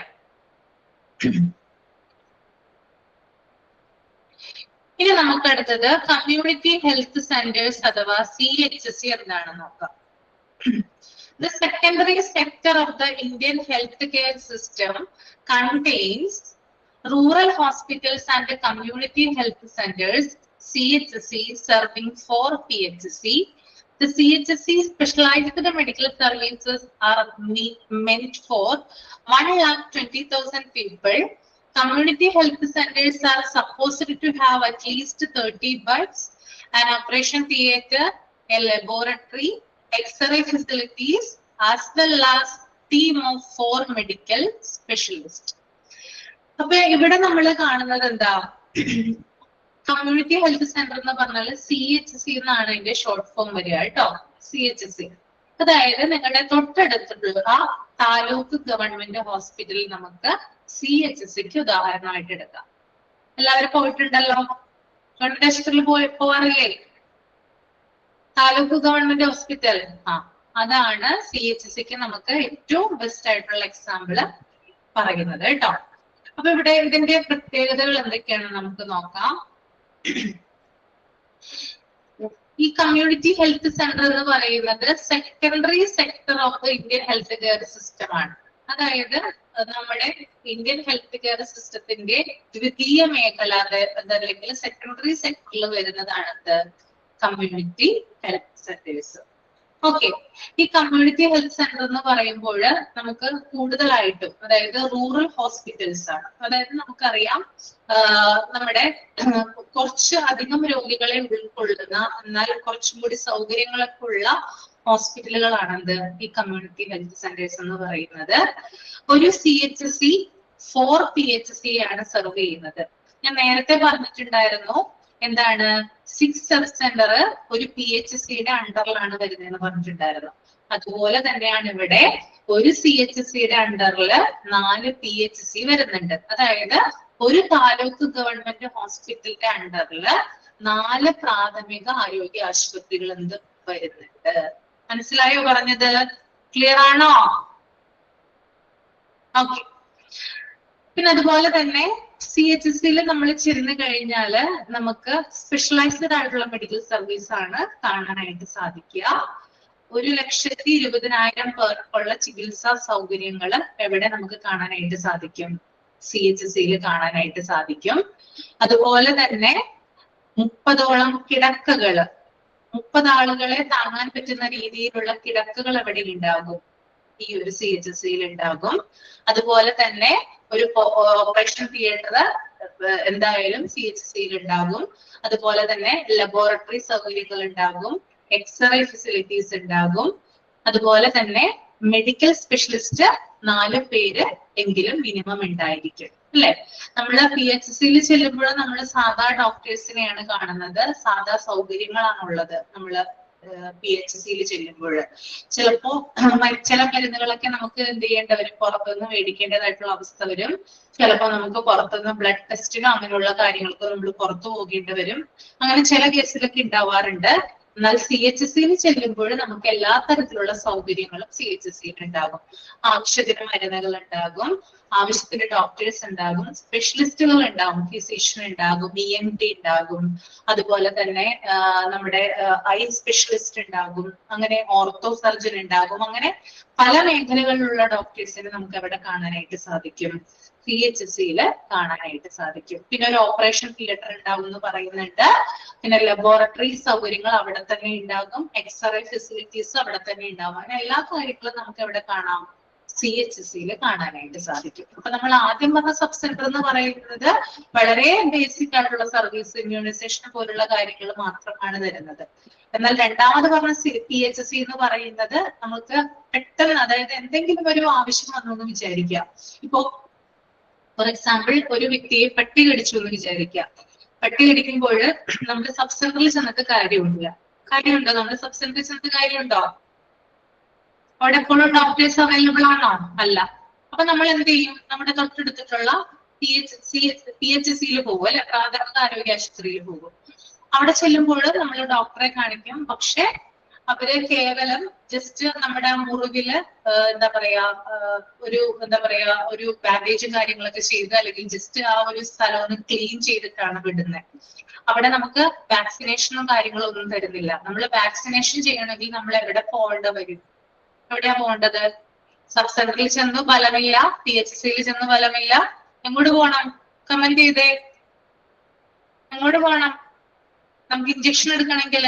ഇനി നമുക്ക് അടുത്തത് കമ്മ്യൂണിറ്റി ഹെൽത്ത് സെന്റേഴ്സ് അഥവാ CHC എന്താണെന്ന് നോക്കാം. The secondary sector of the Indian healthcare system contains rural hospitals and community health centers, CHC, serving 4 PHC. The CHC specialized medical services are meant for 1,20,000 people. Community health centers are supposed to have at least 30 beds, an operation theatre, a laboratory, X-ray facilities, as well as team of 4 medical specialists. അപ്പൊ ഇവിടെ നമ്മൾ കാണുന്നത് എന്താ? Community health centre എന്ന് പറഞ്ഞാൽ CHC എന്നാണ് അതിന്റെ short form വരിക കേട്ടോ. CHC അതായത് നിങ്ങളുടെ തൊട്ടടുത്തുള്ള താലൂക്ക് ഗവൺമെന്റ് ഹോസ്പിറ്റലിൽ നമുക്ക് CHCക്ക് ഉദാഹരണമായിട്ട് എടുക്കാം. എല്ലാവരും പോയിട്ടുണ്ടല്ലോ, ഗവൺമെന്റ് ആശുപത്രിയിൽ പോവാറില്ലേ? താലൂക്ക് ഗവൺമെന്റ് ഹോസ്പിറ്റൽ, അതാണ് CHCക്ക് നമുക്ക് ഏറ്റവും ബെസ്റ്റ് ആയിട്ടുള്ള എക്സാമ്പിള് പറയുന്നത് കേട്ടോ. അപ്പൊ ഇവിടെ ഇതിന്റെ പ്രത്യേകതകൾ എന്തൊക്കെയാണെന്ന് നമുക്ക് നോക്കാം. ഈ കമ്മ്യൂണിറ്റി ഹെൽത്ത് സെന്റർ എന്ന് പറയുന്നത് secondary sector of the Indian health care system ആണ്. അതായത് നമ്മുടെ ഇന്ത്യൻ ഹെൽത്ത് കെയർ സിസ്റ്റത്തിന്റെ ദ്വിതീയ മേഖല, അതല്ലെങ്കിൽ സെക്കൻഡറി സെക്ടറിൽ വരുന്നതാണ് കമ്മ്യൂണിറ്റി ഹെൽത്ത് സെന്റേഴ്സ്. ഓക്കെ, ഈ കമ്മ്യൂണിറ്റി ഹെൽത്ത് സെന്റർ എന്ന് പറയുമ്പോൾ നമുക്ക് കൂടുതലായിട്ടും അതായത് റൂറൽ ഹോസ്പിറ്റൽസ് ആണ്. അതായത് നമുക്കറിയാം നമ്മുടെ കുറച്ച് അധികം രോഗികളെ ഉൾക്കൊള്ളുന്ന എന്നാൽ കുറച്ചും കൂടി സൗകര്യങ്ങളൊക്കെ ഉള്ള ഹോസ്പിറ്റലുകളാണ് ഈ കമ്മ്യൂണിറ്റി ഹെൽത്ത് സെന്റേഴ്സ് എന്ന് പറയുന്നത്. ഒരു CHC 4 PHC ആണ് സെർവ് ചെയ്യുന്നത്. ഞാൻ നേരത്തെ പറഞ്ഞിട്ടുണ്ടായിരുന്നു എന്താണ്, 6 സബ് സെന്റർ ഒരു PHCയുടെ അണ്ടറിലാണ് വരുന്നതെന്ന് പറഞ്ഞിട്ടുണ്ടായിരുന്നു. അതുപോലെ തന്നെയാണ് ഇവിടെ ഒരു CHCയുടെ അണ്ടറിൽ 4 PHC വരുന്നുണ്ട്. അതായത് ഒരു താലൂക്ക് ഗവൺമെന്റ് ഹോസ്പിറ്റലിന്റെ അണ്ടറിൽ 4 പ്രാഥമിക ആരോഗ്യ ആശുപത്രികൾ എന്ത് വരുന്നുണ്ട്. മനസ്സിലായോ പറഞ്ഞത്? ക്ലിയർ ആണോ? ഓക്കെ. പിന്നെ അതുപോലെ തന്നെ CHCയിൽ നമ്മൾ ചെന്ന് കഴിഞ്ഞാല് നമുക്ക് സ്പെഷ്യലൈസ്ഡ് ആയിട്ടുള്ള മെഡിക്കൽ സർവീസ് ആണ് കാണാനായിട്ട് സാധിക്കുക. 1,20,000 പേർക്കുള്ള ചികിത്സാ സൗകര്യങ്ങൾ എവിടെ നമുക്ക് കാണാനായിട്ട് സാധിക്കും? CHCയിൽ കാണാനായിട്ട് സാധിക്കും. അതുപോലെ തന്നെ 30ഓളം കിടക്കകള്, 30 ആളുകളെ താങ്ങാൻ പറ്റുന്ന രീതിയിലുള്ള കിടക്കകൾ എവിടെ ഉണ്ടാകും? ഈ ഒരു CHCയിൽ ഉണ്ടാകും. അതുപോലെ തന്നെ ഒരു ഓപ്പറേഷൻ തിയേറ്റർ എന്തായാലും CHCയിൽ ഉണ്ടാകും. അതുപോലെ തന്നെ ലബോറട്ടറി സൗകര്യങ്ങൾ ഉണ്ടാകും, X-ray ഫെസിലിറ്റീസ് ഉണ്ടാകും. അതുപോലെ തന്നെ മെഡിക്കൽ സ്പെഷ്യലിസ്റ്റ് 4 പേര് എങ്കിലും മിനിമം ഉണ്ടായിരിക്കും അല്ലെ? നമ്മള് PHCയിൽ ചെല്ലുമ്പോൾ നമ്മൾ സാധാ ഡോക്ടേഴ്സിനെയാണ് കാണുന്നത്, സാധാ സൗകര്യങ്ങളാണുള്ളത്. നമ്മള് PHCയിൽ ചെല്ലുമ്പോൾ ചിലപ്പോ ചില മരുന്നുകളൊക്കെ നമുക്ക് എന്ത് ചെയ്യേണ്ട വരും, പുറത്തുനിന്ന് മേടിക്കേണ്ടതായിട്ടുള്ള അവസ്ഥ വരും. ചിലപ്പോ നമുക്ക് പുറത്തുനിന്ന് ബ്ലഡ് ടെസ്റ്റിനോ അങ്ങനെയുള്ള കാര്യങ്ങൾക്കോ നമ്മൾ പുറത്തു പോകേണ്ടി വരും. അങ്ങനെ ചില കേസിലൊക്കെ ഉണ്ടാവാറുണ്ട്. എന്നാൽ CHCയിൽ ചെല്ലുമ്പോൾ നമുക്ക് എല്ലാ തരത്തിലുള്ള സൗകര്യങ്ങളും CHCയിൽ ഉണ്ടാകും. ആവശ്യത്തിന് മരുന്നുകൾ ഉണ്ടാകും, ആവശ്യത്തിന് ഡോക്ടേഴ്സ് ഉണ്ടാകും, സ്പെഷ്യലിസ്റ്റുകൾ ഉണ്ടാകും, ഫിസിഷ്യൻ ഉണ്ടാകും, ENT ഉണ്ടാകും, അതുപോലെ തന്നെ നമ്മുടെ ഐ സ്പെഷ്യലിസ്റ്റ് ഉണ്ടാകും, അങ്ങനെ ഓർത്തോ സർജൻ ഉണ്ടാകും. അങ്ങനെ പല മേഖലകളിലുള്ള ഡോക്ടേഴ്സിനെ നമുക്ക് അവിടെ കാണാനായിട്ട് സാധിക്കും. CHSE കാണാനായിട്ട് സാധിക്കും. പിന്നെ ഒരു ഓപ്പറേഷൻ തിയേറ്റർ ഉണ്ടാവും എന്ന് പറയുന്നുണ്ട്. പിന്നെ ലബോറട്ടറി സൗകര്യങ്ങൾ അവിടെ തന്നെ ഉണ്ടാകും, എക്സ്റേ ഫെസിലിറ്റീസ് അവിടെ തന്നെ ഉണ്ടാകും. അങ്ങനെ എല്ലാ കാര്യങ്ങളും നമുക്ക് എവിടെ കാണാം, CHSE കാണാനായിട്ട് സാധിക്കും. അപ്പൊ നമ്മൾ ആദ്യം പറഞ്ഞ സബ് സെന്റർ എന്ന് പറയുന്നത് വളരെ ബേസിക് ആയിട്ടുള്ള സർവീസ്, ഇമ്മ്യൂണൈസേഷൻ പോലുള്ള കാര്യങ്ങൾ മാത്രമാണ് തരുന്നത്. എന്നാൽ രണ്ടാമത് പറഞ്ഞ PHSE എന്ന് പറയുന്നത് നമുക്ക് പെട്ടെന്ന്, അതായത് എന്തെങ്കിലും ഒരു ആവശ്യം വന്നു എന്ന് വിചാരിക്കുക. ഇപ്പോ ഫോർ എക്സാമ്പിൾ ഒരു വ്യക്തിയെ പട്ടി കടിച്ചു എന്ന് വിചാരിക്കുക. പട്ടി കടിക്കുമ്പോൾ നമ്മുടെ സബ് സെന്ററിൽ ചെന്നിട്ട് കാര്യമുണ്ടോ? നമ്മുടെ സബ് സെന്ററിൽ ചെന്നിട്ട് കാര്യമുണ്ടോ? അവിടെ എപ്പോഴും ഡോക്ടേഴ്സ് അവൈലബിൾ ആണോ? അല്ല. അപ്പൊ നമ്മൾ എന്ത് ചെയ്യും? നമ്മുടെ തൊട്ടടുത്തിട്ടുള്ള PHSE പോകും അല്ലെ, പ്രാഥമിക ആരോഗ്യ ആശുപത്രിയിൽ പോകും. അവിടെ ചെല്ലുമ്പോൾ നമ്മൾ ഡോക്ടറെ കാണിക്കും. പക്ഷെ അവര് കേവലം ജസ്റ്റ് നമ്മുടെ മുറിവില് ഒരു ബാൻഡേജും കാര്യങ്ങളൊക്കെ ചെയ്ത്, അല്ലെങ്കിൽ ജസ്റ്റ് ആ ഒരു സ്ഥലം ഒന്ന് ക്ലീൻ ചെയ്തിട്ടാണ് വിടുന്നത്. അവിടെ നമുക്ക് വാക്സിനേഷനും കാര്യങ്ങളും ഒന്നും തരുന്നില്ല. നമ്മൾ വാക്സിനേഷൻ ചെയ്യണമെങ്കിൽ നമ്മൾ എവിടെ പോകേണ്ട വരും? എവിടെയാ പോകേണ്ടത്? സബ് സെന്ററിൽ ചെന്ന് ഫലമില്ല, PHSE ചെന്ന് ഫലമില്ല. എങ്ങോട്ട് പോകണം? കമന്റ് ചെയ്തേ. എങ്ങോട്ട് പോകണം? നമുക്ക് ഇഞ്ചക്ഷൻ എടുക്കണമെങ്കിൽ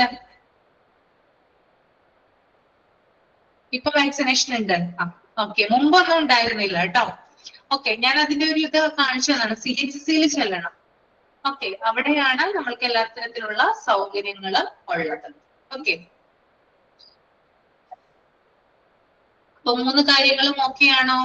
ഇപ്പൊ വാക്സിനേഷൻ ഉണ്ട്. ഓക്കെ, മുമ്പൊന്നും ഉണ്ടായിരുന്നില്ല കേട്ടോ. ഓക്കെ, ഞാൻ അതിന്റെ ഒരു ഇത് കാണിച്ചു തന്നാണ്. CHSE ചെല്ലണം. ഓക്കെ, അവിടെയാണ് നമ്മൾക്ക് എല്ലാ തരത്തിലുള്ള സൗകര്യങ്ങളും ഉള്ളത്. ഓക്കെ, അപ്പൊ 3 കാര്യങ്ങളും ഓക്കെയാണോ?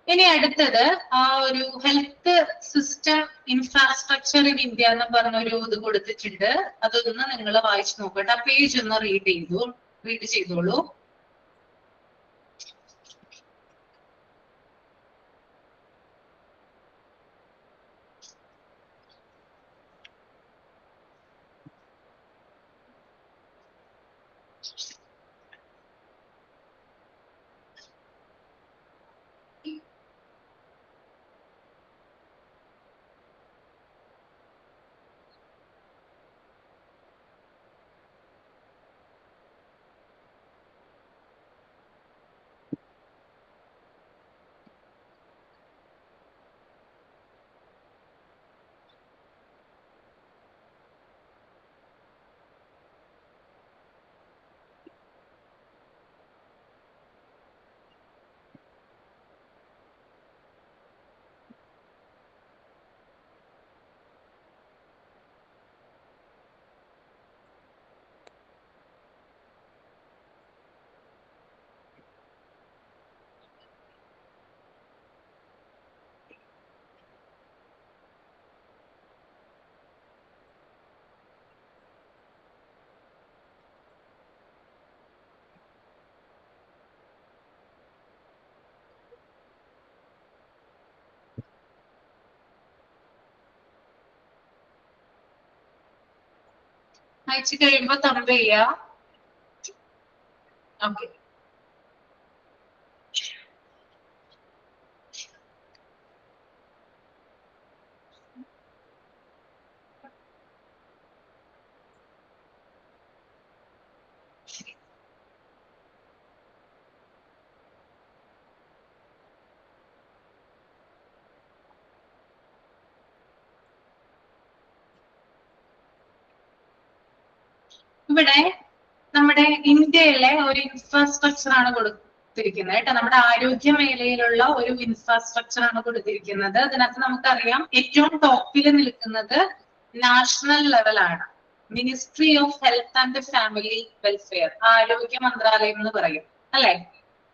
ഇനി അടുത്തത് ആ ഒരു health system infrastructure in India എന്ന് പറഞ്ഞൊരു ഇത് കൊടുത്തിട്ടുണ്ട്. അതൊന്ന് നിങ്ങൾ വായിച്ചു നോക്കട്ടെ. ആ പേജ് ഒന്ന് റീഡ് ചെയ്തോളൂ. അയച്ചു കഴിയുമ്പോ തമ്പ് ചെയ്യാ. ഓക്കെ, ഇവിടെ നമ്മുടെ ഇന്ത്യയിലെ ഒരു ഇൻഫ്രാസ്ട്രക്ചർ ആണ് കൊടുത്തിരിക്കുന്നത് കേട്ടോ. നമ്മുടെ ആരോഗ്യ മേഖലയിലുള്ള ഒരു ഇൻഫ്രാസ്ട്രക്ചർ ആണ് കൊടുത്തിരിക്കുന്നത്. അതിനകത്ത് നമുക്കറിയാം ഏറ്റവും ടോപ്പിൽ നിൽക്കുന്നത് നാഷണൽ ലെവലാണ്. Ministry of health and family welfare, ആരോഗ്യ മന്ത്രാലയം എന്ന് പറയും അല്ലെ.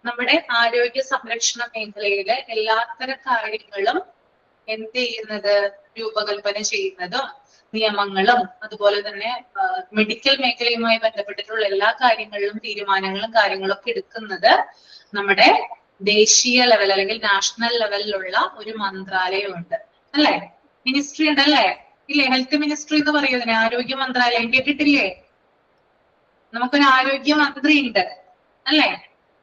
നമ്മുടെ ആരോഗ്യ സംരക്ഷണ മേഖലയിലെ എല്ലാത്തരം കാര്യങ്ങളും എന്ത് ചെയ്യുന്നത്, രൂപകൽപ്പന ചെയ്യുന്നതും നിയമങ്ങളും അതുപോലെ തന്നെ മെഡിക്കൽ മേഖലയുമായി ബന്ധപ്പെട്ടിട്ടുള്ള എല്ലാ കാര്യങ്ങളിലും തീരുമാനങ്ങളും കാര്യങ്ങളൊക്കെ എടുക്കുന്നത് നമ്മുടെ ദേശീയ ലെവൽ അല്ലെങ്കിൽ നാഷണൽ ലെവലിലുള്ള ഒരു മന്ത്രാലയമുണ്ട് അല്ലെ. മിനിസ്ട്രി ഉണ്ടല്ലേ, ഇല്ലേ? ഹെൽത്ത് മിനിസ്ട്രി എന്ന് പറയുന്നതിന് ആരോഗ്യ മന്ത്രാലയം കേട്ടിട്ടില്ലേ? നമുക്കൊരു ആരോഗ്യ മന്ത്രി ഉണ്ട് അല്ലെ.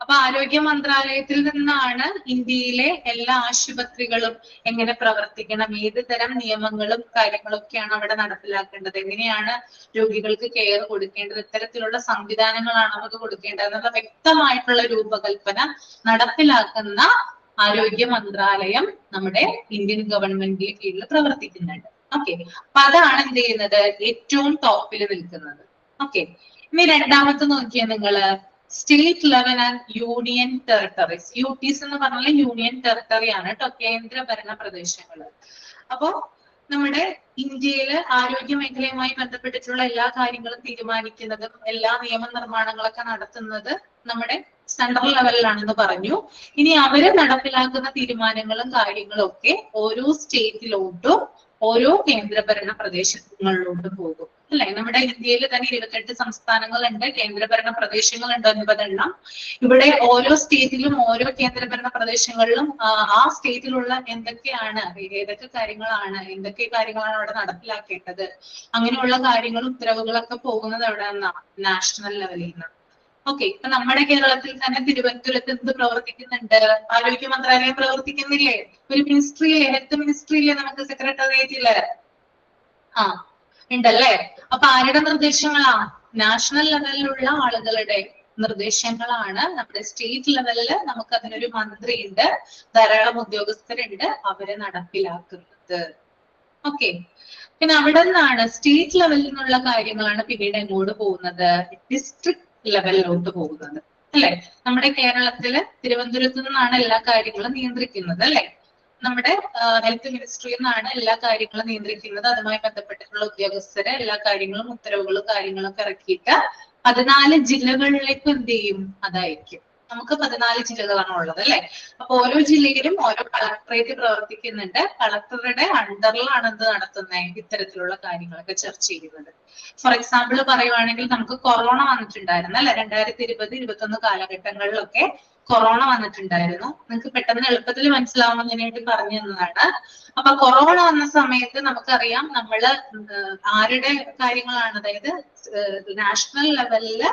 അപ്പൊ ആരോഗ്യ മന്ത്രാലയത്തിൽ നിന്നാണ് ഇന്ത്യയിലെ എല്ലാ ആശുപത്രികളും എങ്ങനെ പ്രവർത്തിക്കണം, ഏത് തരം നിയമങ്ങളും കാര്യങ്ങളും ഒക്കെയാണ് അവിടെ നടപ്പിലാക്കേണ്ടത്, എങ്ങനെയാണ് രോഗികൾക്ക് കെയർ കൊടുക്കേണ്ടത്, ഇത്തരത്തിലുള്ള സംവിധാനങ്ങളാണ് അവർക്ക് കൊടുക്കേണ്ടത് എന്നുള്ള വ്യക്തമായിട്ടുള്ള രൂപകൽപ്പന നടപ്പിലാക്കുന്ന ആരോഗ്യ മന്ത്രാലയം നമ്മുടെ ഇന്ത്യൻ ഗവൺമെന്റിന്റെ കീഴിൽ പ്രവർത്തിക്കുന്നുണ്ട്. ഓക്കെ, അപ്പൊ അതാണ് എന്ത് ചെയ്യുന്നത്, ഏറ്റവും ടോപ്പിൽ നിൽക്കുന്നത്. ഓക്കെ, ഇനി രണ്ടാമത്തെ നോക്കിയാൽ നിങ്ങള് state level and union territories. UTs എന്ന് പറഞ്ഞാൽ യൂണിയൻ ടെറിട്ടറി ആണ് കേട്ടോ, കേന്ദ്രഭരണ പ്രദേശങ്ങള്. അപ്പോ നമ്മുടെ ഇന്ത്യയില് ആരോഗ്യ മേഖലയുമായി ബന്ധപ്പെട്ടിട്ടുള്ള എല്ലാ കാര്യങ്ങളും തീരുമാനിക്കുന്നതും എല്ലാ നിയമനിർമ്മാണങ്ങളൊക്കെ നടത്തുന്നത് നമ്മുടെ സെൻട്രൽ ലെവലിലാണെന്ന് പറഞ്ഞു. ഇനി അവര് നടപ്പിലാക്കുന്ന തീരുമാനങ്ങളും കാര്യങ്ങളും ഒക്കെ ഓരോ സ്റ്റേറ്റിലോട്ടും ഓരോ കേന്ദ്രഭരണ പ്രദേശങ്ങളിലോട്ടും പോകും അല്ലെ. നമ്മുടെ ഇന്ത്യയിൽ തന്നെ 28 സംസ്ഥാനങ്ങളുണ്ട്, കേന്ദ്രഭരണ പ്രദേശങ്ങളുണ്ട് 9 ഇവിടെ ഓരോ സ്റ്റേറ്റിലും ഓരോ കേന്ദ്രഭരണ പ്രദേശങ്ങളിലും ആ സ്റ്റേറ്റിലുള്ള ഏതൊക്കെ കാര്യങ്ങളാണ് അവിടെ നടപ്പിലാക്കേണ്ടത്, അങ്ങനെയുള്ള കാര്യങ്ങളും ഉത്തരവുകളൊക്കെ പോകുന്നത് എവിടെ നിന്നാണ്, നാഷണൽ ലെവലിൽ നിന്ന്. ഓക്കെ, ഇപ്പൊ നമ്മുടെ കേരളത്തിൽ തന്നെ തിരുവനന്തപുരത്ത് എന്ത് പ്രവർത്തിക്കുന്നുണ്ട്, ആരോഗ്യ മന്ത്രാലയം പ്രവർത്തിക്കുന്നില്ലേ, ഒരു മിനിസ്ട്രിയിലെ ഹെൽത്ത് മിനിസ്ട്രിയിലെ നമുക്ക് സെക്രട്ടേറിയറ്റില് ഉണ്ടല്ലേ. അപ്പൊ ആരുടെ നിർദ്ദേശങ്ങളാ, നാഷണൽ ലെവലിലുള്ള ആളുകളുടെ നിർദ്ദേശങ്ങളാണ് നമ്മുടെ സ്റ്റേറ്റ് ലെവലില് നമുക്ക് അതിനൊരു മന്ത്രിയുണ്ട്, ധാരാളം ഉദ്യോഗസ്ഥരുണ്ട്, അവരെ നടപ്പിലാക്കുന്നത്. ഓക്കെ, പിന്നെ അവിടെ നിന്നാണ് സ്റ്റേറ്റ് ലെവലിൽ നിന്നുള്ള കാര്യങ്ങളാണ് പിന്നീട് എങ്ങോട്ട് പോകുന്നത്, ഡിസ്ട്രിക്ട് ലെവലിലോട്ട് പോകുന്നത് അല്ലെ. നമ്മുടെ കേരളത്തില് തിരുവനന്തപുരത്ത് നിന്നാണ് എല്ലാ കാര്യങ്ങളും നിയന്ത്രിക്കുന്നത് അല്ലെ. നമ്മുടെ ഹെൽത്ത് മിനിസ്ട്രിയിൽ നിന്നാണ് എല്ലാ കാര്യങ്ങളും നിയന്ത്രിക്കുന്നത്. അതുമായി ബന്ധപ്പെട്ടിട്ടുള്ള ഉദ്യോഗസ്ഥരെ എല്ലാ കാര്യങ്ങളും ഉത്തരവുകളും കാര്യങ്ങളൊക്കെ ഇറക്കിയിട്ട് 14 ജില്ലകളിലേക്ക് എന്ത് ചെയ്യും, അതായിരിക്കും. നമുക്ക് 14 ജില്ലകളാണ് ഉള്ളത് അല്ലെ. അപ്പൊ ഓരോ ജില്ലയിലും ഓരോ കളക്ടറേറ്റ് പ്രവർത്തിക്കുന്നുണ്ട്. കളക്ടറുടെ അണ്ടറിലാണ് എന്ത് നടത്തുന്നത്, ഇത്തരത്തിലുള്ള കാര്യങ്ങളൊക്കെ ചർച്ച ചെയ്യുന്നത്. ഫോർ എക്സാമ്പിൾ പറയുവാണെങ്കിൽ നമുക്ക് കൊറോണ വന്നിട്ടുണ്ടായിരുന്നു അല്ലെ, 2020-21 കാലഘട്ടങ്ങളിലൊക്കെ കൊറോണ വന്നിട്ടുണ്ടായിരുന്നു. നിങ്ങൾക്ക് പെട്ടെന്ന് എളുപ്പത്തിൽ മനസ്സിലാവാൻ വേണ്ടി പറഞ്ഞു തന്നതാണ്. അപ്പൊ കൊറോണ വന്ന സമയത്ത് നമുക്കറിയാം നമ്മള് ആരുടെ കാര്യങ്ങളാണ്, അതായത് നാഷണൽ ലെവലില്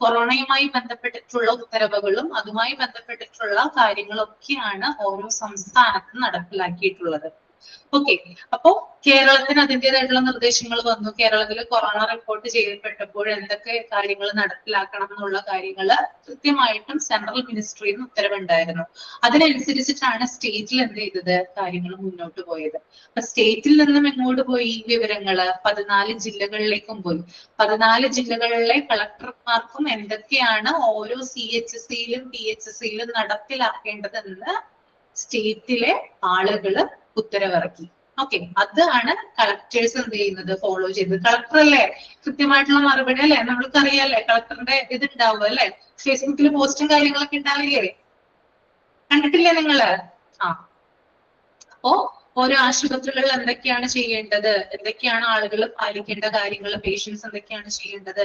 കൊറോണയുമായി ബന്ധപ്പെട്ടിട്ടുള്ള ഉത്തരവുകളും അതുമായി ബന്ധപ്പെട്ടിട്ടുള്ള കാര്യങ്ങളൊക്കെയാണ് ഓരോ സംസ്ഥാനത്തും നടപ്പിലാക്കിയിട്ടുള്ളത്. ഓക്കെ, അപ്പോ കേരളത്തിന് അതിൻ്റെതായിട്ടുള്ള നിർദ്ദേശങ്ങൾ വന്നു. കേരളത്തിൽ കൊറോണ റിപ്പോർട്ട് ചെയ്യപ്പെട്ടപ്പോൾ എന്തൊക്കെ കാര്യങ്ങൾ നടപ്പിലാക്കണം എന്നുള്ള കാര്യങ്ങള് കൃത്യമായിട്ടും സെൻട്രൽ മിനിസ്ട്രിയിൽ നിന്ന് ഉത്തരവുണ്ടായിരുന്നു. അതിനനുസരിച്ചിട്ടാണ് സ്റ്റേറ്റിൽ എന്ത് ചെയ്തത്, കാര്യങ്ങൾ മുന്നോട്ട് പോയത്. അപ്പൊ സ്റ്റേറ്റിൽ നിന്നും എങ്ങോട്ട് പോയി വിവരങ്ങള്, 14 ജില്ലകളിലേക്കും പോയി. 14 ജില്ലകളിലെ കളക്ടർമാർക്കും എന്തൊക്കെയാണ് ഓരോ CHC-യിലും PHC-യിലും നടപ്പിലാക്കേണ്ടതെന്ന് സ്റ്റേറ്റിലെ ആളുകള് ഉത്തരവിറക്കി. ഓക്കെ, അതാണ് കളക്ടേഴ്സ് എന്ത് ചെയ്യുന്നത്, ഫോളോ ചെയ്തത്. കളക്ടർ അല്ലേ കൃത്യമായിട്ടുള്ള മറുപടി അല്ലെ, നമ്മൾക്ക് അറിയാല്ലേ കളക്ടറിന്റെ ഇത് ഉണ്ടാവും അല്ലെ, ഫേസ്ബുക്കിൽ പോസ്റ്റും കാര്യങ്ങളൊക്കെ ഉണ്ടാവില്ലേ, കണ്ടിട്ടില്ലേ നിങ്ങള്? അപ്പോ ഓരോ ആശുപത്രികളിൽ എന്തൊക്കെയാണ് ചെയ്യേണ്ടത്, എന്തൊക്കെയാണ് ആളുകൾ പാലിക്കേണ്ട കാര്യങ്ങൾ, പേഷ്യൻസ് എന്തൊക്കെയാണ് ചെയ്യേണ്ടത്,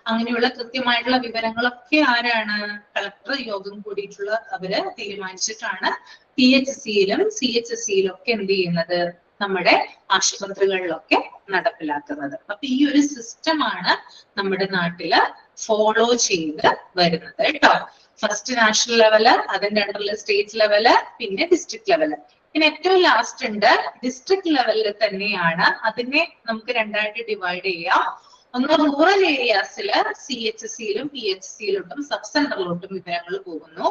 അങ്ങനെയുള്ള കൃത്യമായിട്ടുള്ള വിവരങ്ങളൊക്കെ ആരാണ്, കളക്ടർ യോഗം കൂടിയിട്ടുള്ള അവര് തീരുമാനിച്ചിട്ടാണ് PHC-യിലും CHC-യിലും ഒക്കെ എന്ത് ചെയ്യുന്നത്, നമ്മുടെ ആശുപത്രികളിലൊക്കെ നടപ്പിലാക്കുന്നത്. അപ്പൊ ഈ ഒരു സിസ്റ്റമാണ് നമ്മുടെ നാട്ടില് ഫോളോ ചെയ്ത് വരുന്നത് കേട്ടോ. ഫസ്റ്റ് നാഷണൽ ലെവല്, അതിന്റെ അണ്ടറിൽ സ്റ്റേറ്റ് ലെവല്, പിന്നെ ഡിസ്ട്രിക്ട് ലെവല്, പിന്നെ ഏറ്റവും ലാസ്റ്റ് ഉണ്ട് ഡിസ്ട്രിക്ട് ലെവലിൽ തന്നെയാണ്. അതിനെ നമുക്ക് രണ്ടായിട്ട് ഡിവൈഡ് ചെയ്യാം. ഒന്ന് റൂറൽ ഏരിയാസിൽ CHC-യിലും PHC-യിലോട്ടും സബ് സെന്ററിലോട്ടും വിവരങ്ങൾ പോകുന്നു.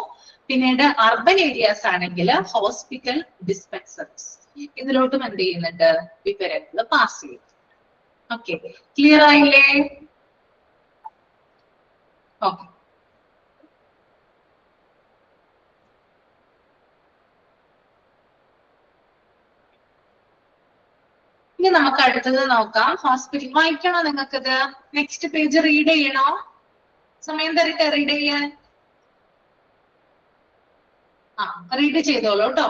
പിന്നീട് അർബൻ ഏരിയാസ് ആണെങ്കിൽ ഹോസ്പിറ്റൽ ഡിസ്പെൻസറീസ് ഇതിലോട്ടും എന്ത് ചെയ്യുന്നുണ്ട്, വിവരങ്ങൾ പാസ് ചെയ്യും. ഓക്കെ, ക്ലിയർ ആയില്ലേ? ഓക്കെ, ഇനി നമുക്ക് അടുത്തത് നോക്കാം. ഹോസ്പിറ്റൽ വായിക്കണോ നിങ്ങൾക്കത്? നെക്സ്റ്റ് പേജ് റീഡ് ചെയ്യണോ? സമയം തരട്ടെ റീഡ് ചെയ്യാൻ? റീഡ് ചെയ്തോളൂ കേട്ടോ.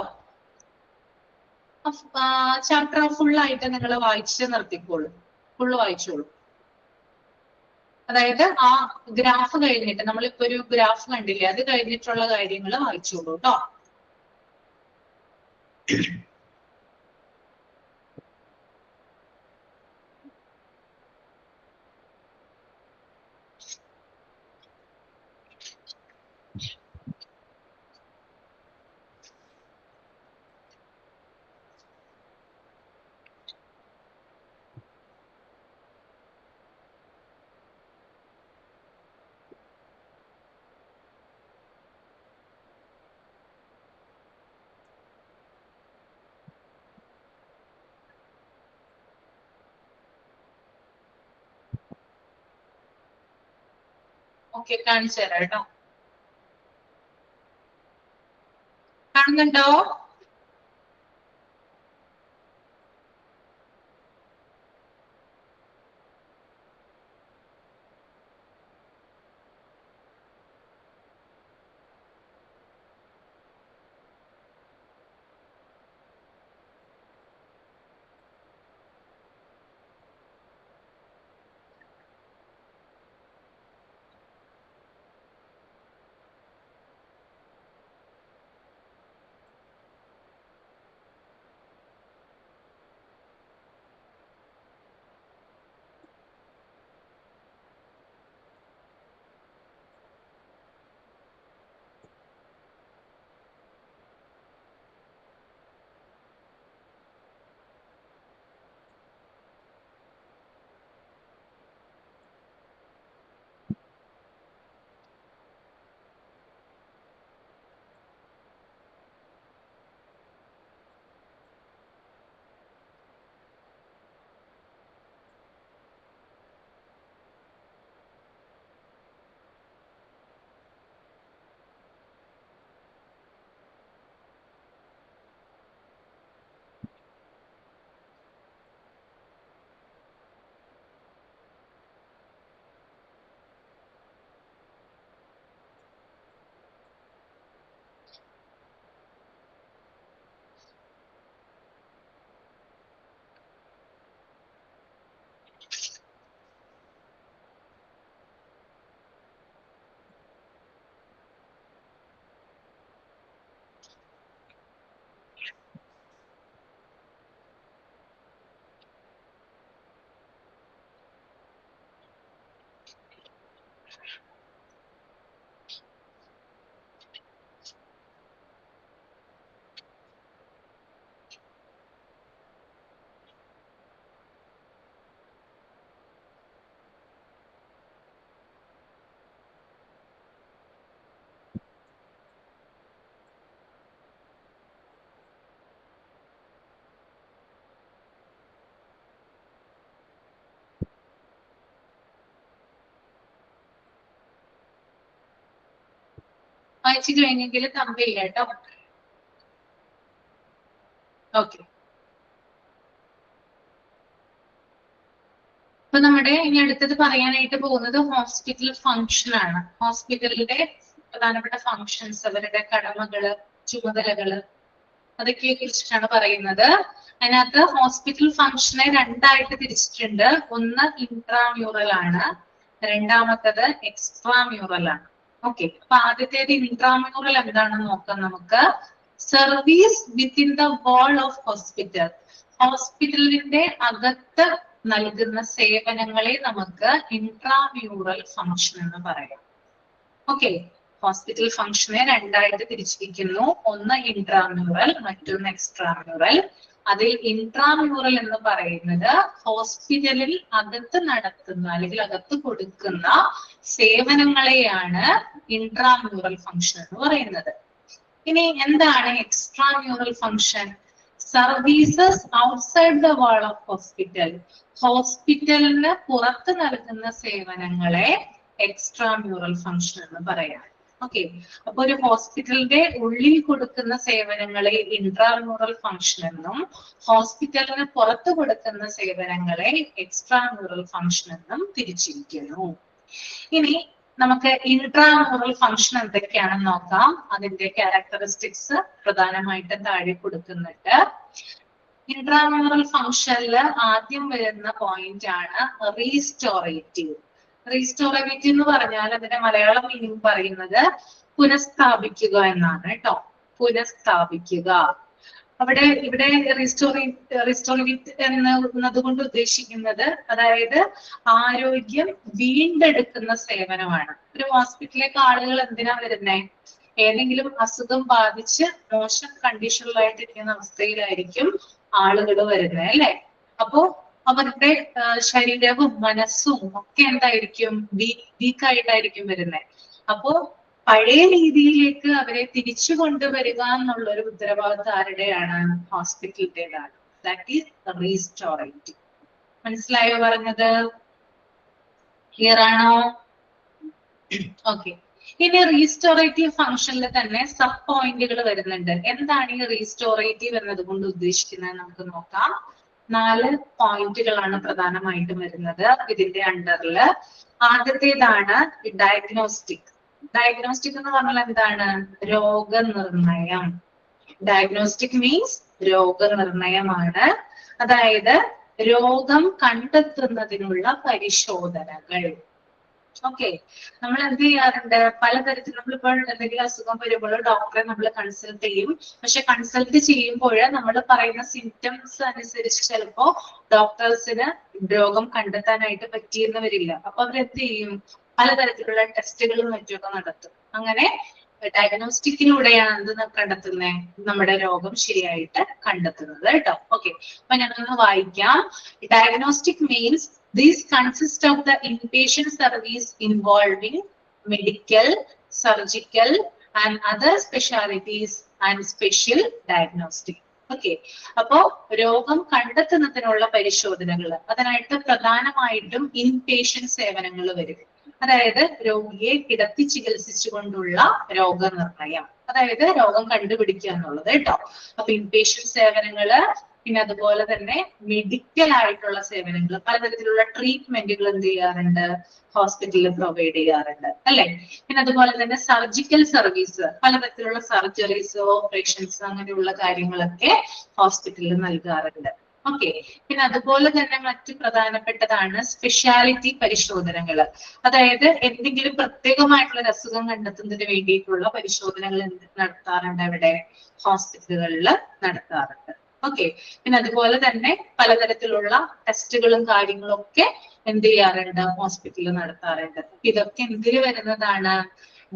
ചാപ്റ്റർ ഫുൾ ആയിട്ട് നിങ്ങൾ വായിച്ച് നിർത്തിക്കോളൂ, ഫുള്ള് വായിച്ചോളൂ. അതായത് ആ ഗ്രാഫ് കഴിഞ്ഞിട്ട്, നമ്മളിപ്പോ ഒരു ഗ്രാഫ് കണ്ടില്ലേ, അത് കഴിഞ്ഞിട്ടുള്ള കാര്യങ്ങൾ വായിച്ചോളൂ കേട്ടോ. ഓക്കെ, കാണിച്ചു തരാം കേട്ടോ. കാണുന്നുണ്ടോ? വായിച്ചു കഴിഞ്ഞെങ്കിൽ തമ്പ് ചെയ്യാം കേട്ടോ. ഓക്കെ, അപ്പൊ നമ്മുടെ ഇനി അടുത്തത് പറയാനായിട്ട് പോകുന്നത് ഹോസ്പിറ്റൽ ഫംഗ്ഷൻ ആണ്. ഹോസ്പിറ്റലിന്റെ പ്രധാനപ്പെട്ട ഫങ്ഷൻസ്, അവരുടെ കടമകള്, ചുമതലകള്, അതൊക്കെ കുറിച്ചിട്ടാണ് പറയുന്നത്. അതിനകത്ത് ഹോസ്പിറ്റൽ ഫംഗ്ഷനെ രണ്ടായിട്ട് തിരിച്ചിട്ടുണ്ട്. ഒന്ന് ഇൻട്രാമ്യൂറൽ ആണ്, രണ്ടാമത്തത് എക്സ്ട്രാമ്യൂറൽ ആണ്. ഓക്കെ, അപ്പൊ ആദ്യത്തേത് ഇൻട്രാമ്യൂറൽ എന്താണെന്ന് നോക്കാം നമുക്ക്. Service within the wall of hospital. ഹോസ്പിറ്റലിന്റെ അകത്ത് നൽകുന്ന സേവനങ്ങളെ നമുക്ക് ഇൻട്രാമ്യൂറൽ ഫംഗ്ഷൻ എന്ന് പറയാം. ഓക്കെ, ഹോസ്പിറ്റൽ ഫംഗ്ഷനെ രണ്ടായിട്ട് തിരിച്ചിരിക്കുന്നു. ഒന്ന് ഇൻട്രാമ്യൂറൽ, മറ്റൊന്ന് എക്സ്ട്രാമ്യൂറൽ. അതിൽ ഇൻട്രാമ്യൂറൽ എന്ന് പറയുന്നത് ഹോസ്പിറ്റലിൽ അകത്ത് നടത്തുന്ന അല്ലെങ്കിൽ അകത്ത് കൊടുക്കുന്ന സേവനങ്ങളെയാണ് ഇൻട്രാമ്യൂറൽ ഫംഗ്ഷൻ എന്ന് പറയുന്നത്. ഇനി എന്താണ് extramural function? Services outside the wall of hospital. ഹോസ്പിറ്റലിന് പുറത്ത് നൽകുന്ന സേവനങ്ങളെ എക്സ്ട്രാമ്യൂറൽ ഫംഗ്ഷൻ എന്ന് പറയാം. ഓക്കെ, അപ്പൊ ഒരു ഹോസ്പിറ്റലിന്റെ ഉള്ളിൽ കൊടുക്കുന്ന സേവനങ്ങളെ ഇൻട്രാമ്യൂറൽ ഫംഗ്ഷൻ എന്നും ഹോസ്പിറ്റലിന് പുറത്ത് കൊടുക്കുന്ന സേവനങ്ങളെ എക്സ്ട്രാമ്യൂറൽ ഫംഗ്ഷൻ എന്നും തിരിച്ചിരിക്കുന്നു. ഇനി നമുക്ക് ഇൻട്രാമ്യൂറൽ ഫംഗ്ഷൻ എന്തൊക്കെയാണെന്ന് നോക്കാം. അതിന്റെ ക്യാരക്ടറിസ്റ്റിക്സ് പ്രധാനമായിട്ട് താഴെ കൊടുക്കുന്നുണ്ട്. ഇൻട്രാമ്യൂറൽ ഫംഗ്ഷനിൽ ആദ്യം വരുന്ന പോയിന്റ് ആണ് റീസ്റ്റോറേറ്റീവ്. റീസ്റ്റോറേറ്റീവ് എന്ന് പറഞ്ഞാൽ അതിന്റെ മലയാളം മീനിങ് പറയുന്നത് പുനഃസ്ഥാപിക്കുക എന്നാണ് കേട്ടോ. പുനഃസ്ഥാപിക്കുക. ഇവിടെ റീസ്റ്റോറേറ്റ് എന്നതുകൊണ്ട് ഉദ്ദേശിക്കുന്നത് അതായത് ആരോഗ്യം വീണ്ടെടുക്കുന്ന സേവനമാണ്. ഒരു ഹോസ്പിറ്റലിലേക്ക് ആളുകൾ എന്തിനാ വരുന്നേ? ഏതെങ്കിലും അസുഖം ബാധിച്ച് മോശം കണ്ടീഷനിലായിട്ടിരിക്കുന്ന അവസ്ഥയിലായിരിക്കും ആളുകൾ വരുന്നത്, അല്ലെ? അപ്പോ അവരുടെ ശരീരവും മനസ്സും ഒക്കെ എന്തായിരിക്കും? വീക്കായിട്ടായിരിക്കും വരുന്നത്. അപ്പോ പഴയ രീതിയിലേക്ക് അവരെ തിരിച്ചു കൊണ്ടുവരിക എന്നുള്ള ഒരു ഉത്തരവാദിത്വം ആരുടെയാണ്? ഹോസ്പിറ്റലിന്റേതാണ്. That is restorative. മനസ്സിലായോ പറഞ്ഞത്? ക്ലിയർ ആണോ? ഓക്കെ. ഇനി റീസ്റ്റോറേറ്റീവ് ഫംഗ്ഷനിൽ തന്നെ സബ് പോയിന്റുകൾ വരുന്നുണ്ട്. എന്താണ് ഈ റീസ്റ്റോറേറ്റീവ് എന്നതുകൊണ്ട് ഉദ്ദേശിക്കുന്നത് നമുക്ക് നോക്കാം. 4 പോയിന്റുകളാണ് പ്രധാനമായിട്ടും വരുന്നത് ഇതിന്റെ അണ്ടറിൽ. ആദ്യത്തേതാണ് ഡയഗ്നോസ്റ്റിക്. ഡയഗ്നോസ്റ്റിക് എന്ന് പറഞ്ഞാൽ എന്താണ്? രോഗനിർണയം. ഡയഗ്നോസ്റ്റിക് മീൻസ് രോഗനിർണയമാണ്. അതായത് രോഗം കണ്ടെത്തുന്നതിനുള്ള പരിശോധനകൾ. ഓക്കെ. നമ്മൾ എന്ത് ചെയ്യാറുണ്ട്? പലതരത്തിൽ നമ്മളിപ്പോൾ എന്തെങ്കിലും അസുഖം വരുമ്പോൾ ഡോക്ടറെ നമ്മൾ കൺസൾട്ട് ചെയ്യും. പക്ഷെ കൺസൾട്ട് ചെയ്യുമ്പോൾ നമ്മൾ പറയുന്ന സിംറ്റംസ് അനുസരിച്ച് ചിലപ്പോ ഡോക്ടേഴ്സിന് രോഗം കണ്ടെത്താനായിട്ട് പറ്റിയെന്ന് വരില്ല. അപ്പൊ അവരെന്ത് ചെയ്യും? പലതരത്തിലുള്ള ടെസ്റ്റുകളും മറ്റുമൊക്കെ നടത്തും. അങ്ങനെ ഡയഗ്നോസ്റ്റിക്കിലൂടെയാണ് എന്ത് കണ്ടെത്തുന്നത്? നമ്മുടെ രോഗം ശരിയായിട്ട് കണ്ടെത്തുന്നത് കേട്ടോ. ഓക്കെ. അപ്പൊ ഞങ്ങളൊന്ന് വായിക്കാം. Diagnostic means these consist of the inpatient service involving medical, surgical and other specialties and special diagnostic. Okay. അപ്പോ രോഗം കണ്ടെത്തുന്നതിനുള്ള പരിശോധനകൾ, അതിനായിട്ട് പ്രധാനമായിട്ടും ഇൻപേഷ്യന്റ് സേവനങ്ങൾ വരും. അതായത് രോഗിയെ കിടത്തി ചികിത്സിച്ചുകൊണ്ടുള്ള രോഗനിർണയം, അതായത് രോഗം കണ്ടുപിടിക്കുക എന്നുള്ളത് കേട്ടോ. അപ്പൊ ഇൻപേഷ്യന്റ് സേവനങ്ങള്, പിന്നെ അതുപോലെ തന്നെ മെഡിക്കൽ ആയിട്ടുള്ള സേവനങ്ങൾ, പലതരത്തിലുള്ള ട്രീറ്റ്മെന്റുകൾ എന്ത് ചെയ്യാറുണ്ട്? ഹോസ്പിറ്റലിൽ പ്രൊവൈഡ് ചെയ്യാറുണ്ട് അല്ലെ. പിന്നെ അതുപോലെ തന്നെ സർജിക്കൽ സർവീസ്, പലതരത്തിലുള്ള സർജറീസ്, ഓപ്പറേഷൻസ്, അങ്ങനെയുള്ള കാര്യങ്ങളൊക്കെ ഹോസ്പിറ്റലിൽ നൽകാറുണ്ട്. ഓക്കെ. പിന്നെ അതുപോലെ തന്നെ മറ്റു പ്രധാനപ്പെട്ടതാണ് സ്പെഷ്യാലിറ്റി പരിശോധനകൾ. അതായത് എന്തെങ്കിലും പ്രത്യേകമായിട്ടുള്ള ഒരു അസുഖം കണ്ടെത്തുന്നതിന് വേണ്ടിയിട്ടുള്ള പരിശോധനകൾ നടത്താറുണ്ട് അവിടെ ഹോസ്പിറ്റലുകളിൽ നടത്താറുണ്ട്. ഓക്കെ. പിന്നെ അതുപോലെ തന്നെ പലതരത്തിലുള്ള ടെസ്റ്റുകളും കാര്യങ്ങളും ഒക്കെ എന്ത് ചെയ്യാറുണ്ട്? ഹോസ്പിറ്റലിൽ നടത്താറുണ്ട്. ഇതൊക്കെ എന്തിൽ വരുന്നതാണ്?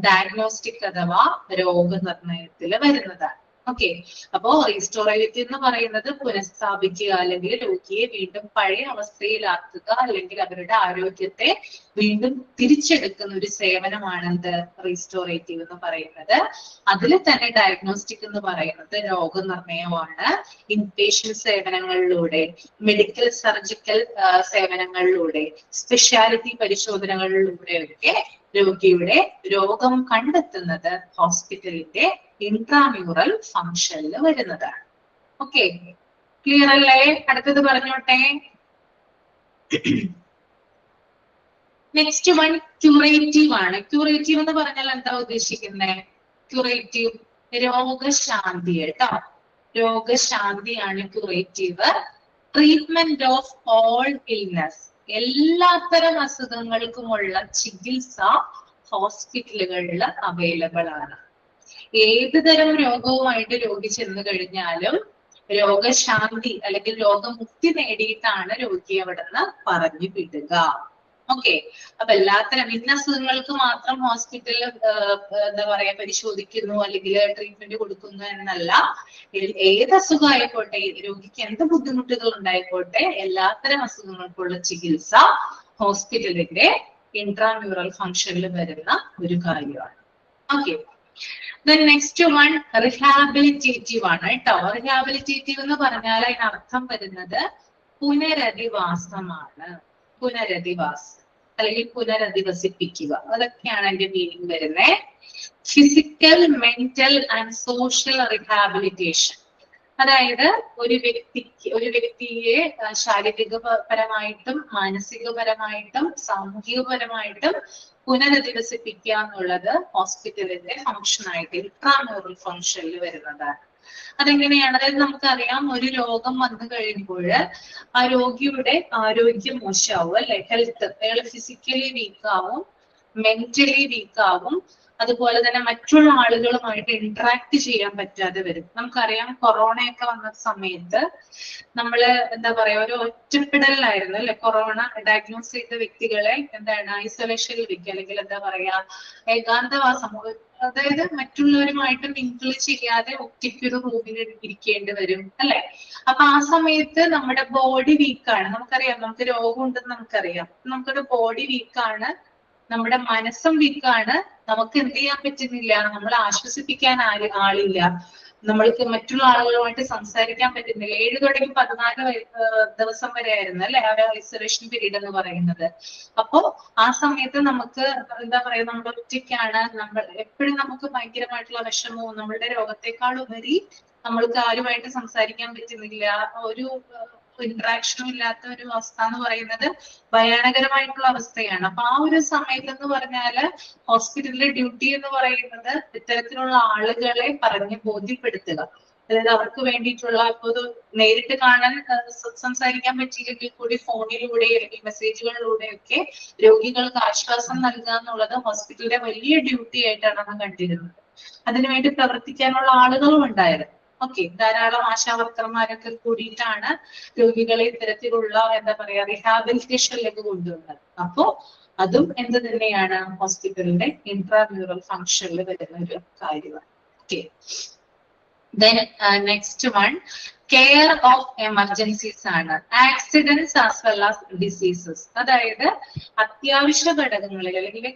ഡയഗ്നോസ്റ്റിക് അഥവാ രോഗനിർണയത്തിൽ വരുന്നതാണ്. ഓക്കെ. അപ്പോ റീസ്റ്റോറേറ്റീവ് എന്ന് പറയുന്നത് പുനഃസ്ഥാപിക്കുക, അല്ലെങ്കിൽ രോഗിയെ വീണ്ടും പഴയ അവസ്ഥയിലാക്കുക, അല്ലെങ്കിൽ അവരുടെ ആരോഗ്യത്തെ വീണ്ടും തിരിച്ചെടുക്കുന്ന ഒരു സേവനമാണ് എന്ത്? റീസ്റ്റോറേറ്റീവ് എന്ന് പറയുന്നത്. അതിൽ തന്നെ ഡയഗ്നോസ്റ്റിക് എന്ന് പറയുന്നത് രോഗനിർണയമാണ്. ഇൻപേഷ്യന്റ് സേവനങ്ങളിലൂടെ, മെഡിക്കൽ സർജിക്കൽ സേവനങ്ങളിലൂടെ, സ്പെഷ്യാലിറ്റി പരിശോധനകളിലൂടെയൊക്കെ രോഗിയുടെ രോഗം കണ്ടെത്തുന്നത് ഹോസ്പിറ്റലിന്റെ ഇൻട്രാമ്യൂറൽ ഫംഗ്ഷനിൽ വരുന്നതാണ്. ഓക്കെ. ക്ലിയർ അല്ലേ? അടുത്തത് പറഞ്ഞോട്ടെ. നെക്സ്റ്റ് വൺ ക്യൂറേറ്റീവ് ആണ്. ക്യൂറേറ്റീവ് എന്ന് പറഞ്ഞാൽ എന്താ ഉദ്ദേശിക്കുന്നത്? ക്യൂറേറ്റീവ് രോഗശാന്തി കേട്ടോ. രോഗശാന്തിയാണ് curative. Treatment of all illness, എല്ലാത്തരം അസുഖങ്ങൾക്കുമുള്ള ചികിത്സ ഹോസ്പിറ്റലുകളിൽ അവൈലബിൾ ആണ്. ഏത് തരം രോഗവുമായിട്ട് രോഗി ചെന്ന് കഴിഞ്ഞാലും രോഗശാന്തി അല്ലെങ്കിൽ രോഗമുക്തി നേടിയിട്ടാണ് രോഗിയെ അവിടെ നിന്ന് പറഞ്ഞു വിടുക. ഓക്കെ. അപ്പൊ എല്ലാത്തരം ഇന്ന അസുഖങ്ങൾക്ക് മാത്രം ഹോസ്പിറ്റലിൽ എന്താ പറയാ പരിശോധിക്കുന്നു അല്ലെങ്കിൽ ട്രീറ്റ്മെന്റ് കൊടുക്കുന്നു എന്നല്ല. ഏത് അസുഖമായിക്കോട്ടെ, രോഗിക്ക് എന്ത് ബുദ്ധിമുട്ടുകൾ ഉണ്ടായിക്കോട്ടെ, എല്ലാത്തരം അസുഖങ്ങൾക്കുള്ള ചികിത്സ ഹോസ്പിറ്റലിന്റെ ഇൻട്രാമ്യൂറൽ ഫംഗ്ഷനിൽ വരുന്ന ഒരു കാര്യമാണ്. ഓക്കെ. നെക്സ്റ്റ് വൺ റിഹാബിലിറ്റേറ്റീവ് ആണ് കേട്ടോ. റിഹാബിലിറ്റേറ്റീവ് എന്ന് പറഞ്ഞാൽ അതിനർത്ഥം വരുന്നത് പുനരധിവാസമാണ്. പുനരധിവാസം അല്ലെങ്കിൽ പുനരധിവസിപ്പിക്കുക, അതൊക്കെയാണ് അതിന്റെ മീനിങ് വരുന്നത്. Physical, mental and social rehabilitation, അതായത് ഒരു വ്യക്തിയെ ശാരീരികപരമായിട്ടും മാനസികപരമായിട്ടും സാമൂഹികപരമായിട്ടും പുനരധിവസിപ്പിക്കുക എന്നുള്ളത് ഹോസ്പിറ്റലിന്റെ ഫംഗ്ഷൻ ആയിട്ട് ഇൻട്രാമ്യൂറൽ ഫംഗ്ഷനിൽ വരുന്നതാണ്. അതെങ്ങനെയാണ്? അതായത് നമുക്കറിയാം, ഒരു രോഗം വന്നു കഴിയുമ്പോൾ ആ രോഗിയുടെ ആരോഗ്യം മോശമാവും അല്ലെ. ഹെൽത്ത്, അയാൾ ഫിസിക്കലി വീക്കാവും, മെന്റലി വീക്കാവും, അതുപോലെ തന്നെ മറ്റുള്ള ആളുകളുമായിട്ട് ഇന്ററാക്ട് ചെയ്യാൻ പറ്റാതെ വരും. നമുക്കറിയാം, കൊറോണയൊക്കെ വന്ന സമയത്ത് നമ്മള് എന്താ പറയാ ഒരു ഒറ്റപ്പെടലിലായിരുന്നു അല്ലെ. കൊറോണ ഡയഗ്നോസ് ചെയ്ത വ്യക്തികളെ എന്താണ് ഐസൊലേഷനിൽ വെക്കുക, അല്ലെങ്കിൽ എന്താ പറയാ ഏകാന്തവാസം, അതായത് മറ്റുള്ളവരുമായിട്ട് മിങ്കിൾ ചെയ്യാതെ ഒറ്റയ്ക്കൊരു റൂമിൽ ഇരിക്കേണ്ടി വരും അല്ലെ. അപ്പൊ ആ സമയത്ത് നമ്മുടെ ബോഡി വീക്കാണ്. നമുക്കറിയാം, നമുക്ക് രോഗം ഉണ്ടെന്ന് നമുക്കറിയാം. നമുക്കൊരു ബോഡി വീക്കാണ്, നമ്മുടെ മനസ്സും വീക്കാണ്, നമുക്ക് എന്ത് ചെയ്യാൻ പറ്റുന്നില്ല, നമ്മളെ ആശ്വസിപ്പിക്കാൻ ആളില്ല. നമ്മൾക്ക് മറ്റുള്ള ആളുകളുമായിട്ട് സംസാരിക്കാൻ പറ്റുന്നില്ല. 7 തുടങ്ങി 14 ദിവസം വരെ ആയിരുന്നു അല്ലെ ആ ഐസൊലേഷൻ പീരീഡ് എന്ന് പറയുന്നത്. അപ്പോ ആ സമയത്ത് നമുക്ക് എന്താ പറയാ, നമ്മൾ ഒറ്റയ്ക്കാണ്, നമ്മൾ എപ്പോഴും നമുക്ക് ഭയങ്കരമായിട്ടുള്ള വിഷമവും നമ്മളുടെ രോഗത്തെക്കാൾ ഉപരി നമ്മൾക്ക് ആരുമായിട്ട് സംസാരിക്കാൻ പറ്റുന്നില്ല, ഒരു ഇന്ററാക്ഷനും ഇല്ലാത്ത ഒരു അവസ്ഥ എന്ന് പറയുന്നത് ഭയാനകരമായിട്ടുള്ള അവസ്ഥയാണ്. അപ്പൊ ആ ഒരു സമയത്ത് എന്ന് പറഞ്ഞാല് ഹോസ്പിറ്റലിലെ ഡ്യൂട്ടി എന്ന് പറയുന്നത് ഇത്തരത്തിലുള്ള ആളുകളെ പറഞ്ഞ് ബോധ്യപ്പെടുത്തുക. അതായത് അവർക്ക് വേണ്ടിയിട്ടുള്ള ഇപ്പൊ നേരിട്ട് കാണാൻ സംസാരിക്കാൻ പറ്റിയില്ലെങ്കിൽ കൂടി ഫോണിലൂടെ അല്ലെങ്കിൽ മെസ്സേജുകളിലൂടെയൊക്കെ രോഗികൾക്ക് ആശ്വാസം നൽകുക എന്നുള്ളത് ഹോസ്പിറ്റലിലെ വലിയ ഡ്യൂട്ടി ആയിട്ടാണ് നമ്മൾ കണ്ടിരുന്നത്. അതിനുവേണ്ടി പ്രവർത്തിക്കാനുള്ള ആളുകളും ഉണ്ടായിരുന്നു. ഓക്കെ, ധാരാളം ആശാവർക്കർമാരൊക്കെ കൂടിയിട്ടാണ് രോഗികളെ ഇത്തരത്തിലുള്ള എന്താ പറയാ റീഹാബിലിറ്റേഷനിലേക്ക് കൊണ്ടുവന്നത്. അപ്പോ അതും എന്ത് തന്നെയാണ് ഹോസ്പിറ്റലിന്റെ ഇൻട്രാമ്യൂറൽ ഫംഗ്ഷനിൽ വരുന്ന ഒരു കാര്യമാണ്. Okay, then next one, care of emergencies ആണ്. Accidents as well as diseases. അതായത് അത്യാവശ്യ ഘടകങ്ങളിൽ അല്ലെങ്കിൽ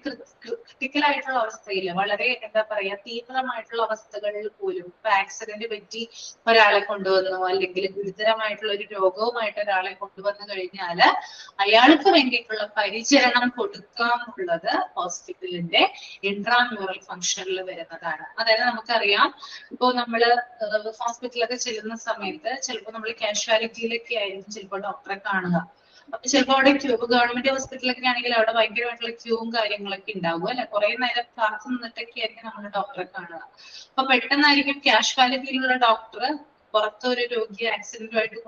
ക്രിട്ടിക്കൽ ആയിട്ടുള്ള അവസ്ഥയിൽ വളരെ എന്താ പറയാ തീവ്രമായിട്ടുള്ള അവസ്ഥകളിൽ പോലും ഇപ്പൊ ആക്സിഡന്റ് പറ്റി ഒരാളെ കൊണ്ടുവന്നു അല്ലെങ്കിൽ ഗുരുതരമായിട്ടുള്ള ഒരു രോഗവുമായിട്ട് ഒരാളെ കൊണ്ടുവന്നു കഴിഞ്ഞാല് അയാൾക്ക് വേണ്ടിയിട്ടുള്ള പരിചരണം കൊടുക്കുക എന്നുള്ളത് ഹോസ്പിറ്റലിന്റെ ഇൻട്രാമ്യൂറൽ ഫംഗ്ഷനിൽ വരുന്നതാണ്. അതായത് നമുക്കറിയാം, ഇപ്പോ നമ്മള് ഹോസ്പിറ്റലൊക്കെ ചെല്ലുന്ന സമയത്ത് ചിലപ്പോൾ നമ്മൾ കാഷ്വാലിറ്റിയിലൊക്കെ ആയിരിക്കും ചിലപ്പോൾ ഡോക്ടറെ കാണുക. അപ്പൊ ചിലപ്പോൾ അവിടെ ഗവൺമെന്റ് ഹോസ്പിറ്റലൊക്കെ ആണെങ്കിൽ അവിടെ ഭയങ്കരമായിട്ടുള്ള ക്യൂവും കാര്യങ്ങളൊക്കെ ഉണ്ടാവും അല്ലെ, കുറെ നേരം കാത്തു നിന്നിട്ടൊക്കെ ആയിരിക്കും നമ്മൾ ഡോക്ടറെ കാണുക. അപ്പൊ പെട്ടെന്നായിരിക്കും കാഷ്വാലിറ്റിയിലുള്ള ഡോക്ടർ പുറത്തൊരു രോഗിയെ ആക്സിഡന്റുമായിട്ട്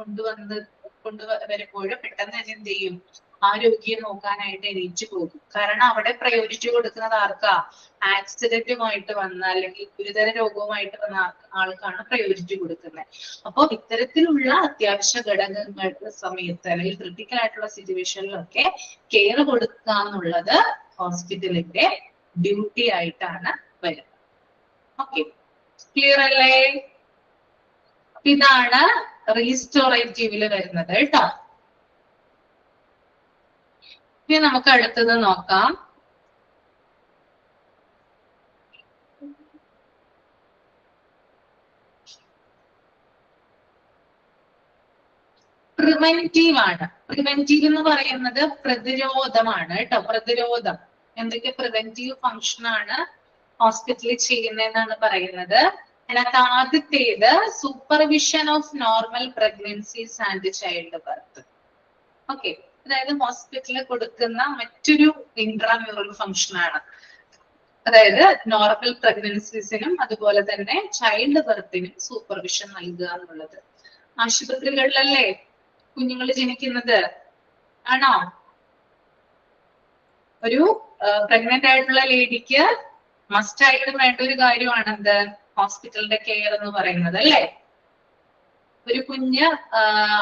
കൊണ്ടുവരുമ്പോൾ പെട്ടെന്ന് തന്നെ എന്ത് ചെയ്യും, ആ രോഗിയെ നോക്കാനായിട്ട് എണീറ്റ് പോകും. കാരണം അവിടെ പ്രയോറിറ്റി കൊടുക്കുന്നത് ആർക്കാ, ആക്സിഡന്റുമായിട്ട് വന്ന അല്ലെങ്കിൽ ഗുരുതര രോഗവുമായിട്ട് വന്ന ആൾക്കാണ് പ്രയോറിറ്റി കൊടുക്കുന്നത്. അപ്പൊ ഇത്തരത്തിലുള്ള അത്യാവശ്യ ഘടകങ്ങളുടെ സമയത്ത് അല്ലെങ്കിൽ ക്രിട്ടിക്കൽ ആയിട്ടുള്ള സിറ്റുവേഷനിലൊക്കെ കെയർ കൊടുക്കുക എന്നുള്ളത് ഹോസ്പിറ്റലിന്റെ ഡ്യൂട്ടി ആയിട്ടാണ് വരുന്നത്. ഓക്കെ, ക്ലിയർ അല്ലേ? ഇതാണ് റീസ്റ്റോറേറ്റീവില് വരുന്നത് കേട്ടോ. ഇനി നമുക്ക് അടുത്തത് നോക്കാം. പ്രിവെന്റീവ് ആണ്. പ്രിവെന്റീവ് എന്ന് പറയുന്നത് പ്രതിരോധമാണ് കേട്ടോ. പ്രതിരോധം എന്തൊക്കെ പ്രിവെന്റീവ് ഫംഗ്ഷൻ ആണ് ഹോസ്പിറ്റലിൽ ചെയ്യുന്നതെന്നാണ് പറയുന്നത്. അതിനകത്ത് ആദ്യത്തേത് supervision of normal pregnancies and child birth. Okay, അതായത് ഹോസ്പിറ്റലിൽ കൊടുക്കുന്ന മറ്റൊരു ഇൻട്രാമ്യൂറൽ ഫംഗ്ഷൻ ആണ്. അതായത് നോർമൽ പ്രഗ്നൻസീസിനും അതുപോലെ തന്നെ ചൈൽഡ് ബർത്തിനും സൂപ്പർവിഷൻ നൽകുക എന്നുള്ളത്. ആശുപത്രികളിലല്ലേ കുഞ്ഞുങ്ങൾ ജനിക്കുന്നത്? ആണോ? ഒരു പ്രഗ്നന്റ് ആയിട്ടുള്ള ലേഡിക്ക് മസ്റ്റ് ആയിട്ട് വേണ്ട ഒരു കാര്യമാണ് എന്ത്, ഹോസ്പിറ്റലിന്റെ കെയർ എന്ന് പറയുന്നത് അല്ലേ. ഒരു കുഞ്ഞ്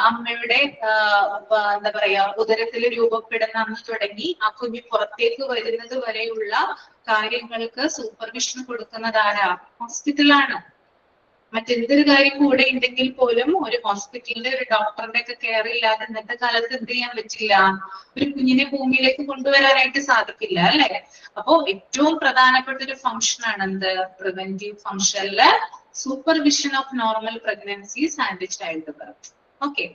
അമ്മയുടെ എന്താ പറയാ ഉദരത്തിൽ രൂപപ്പെടുന്ന അന്ന് തുടങ്ങി ആ കുഞ്ഞ് പുറത്തേക്ക് വരുന്നത് വരെയുള്ള കാര്യങ്ങൾക്ക് സൂപ്പർവിഷൻ കൊടുക്കുന്നത് ആരാ? ഹോസ്പിറ്റലാണ്. മറ്റെന്തൊരു കാര്യം കൂടെ ഉണ്ടെങ്കിൽ പോലും ഒരു ഹോസ്പിറ്റലിന്റെ ഒരു ഡോക്ടറിന്റെ ഒക്കെ കെയർ ഇല്ലാതെ ഇന്നത്തെ കാലത്ത് എന്ത് ചെയ്യാൻ പറ്റില്ല, ഒരു കുഞ്ഞിനെ ഭൂമിയിലേക്ക് കൊണ്ടുവരാനായിട്ട് സാധിക്കില്ല അല്ലെ. അപ്പോ ഏറ്റവും പ്രധാനപ്പെട്ട ഒരു ഫംഗ്ഷൻ ആണ് എന്ത്, പ്രിവെന്റീവ് ഫംഗ്ഷനില് supervision of normal pregnancies and child birth. Okay,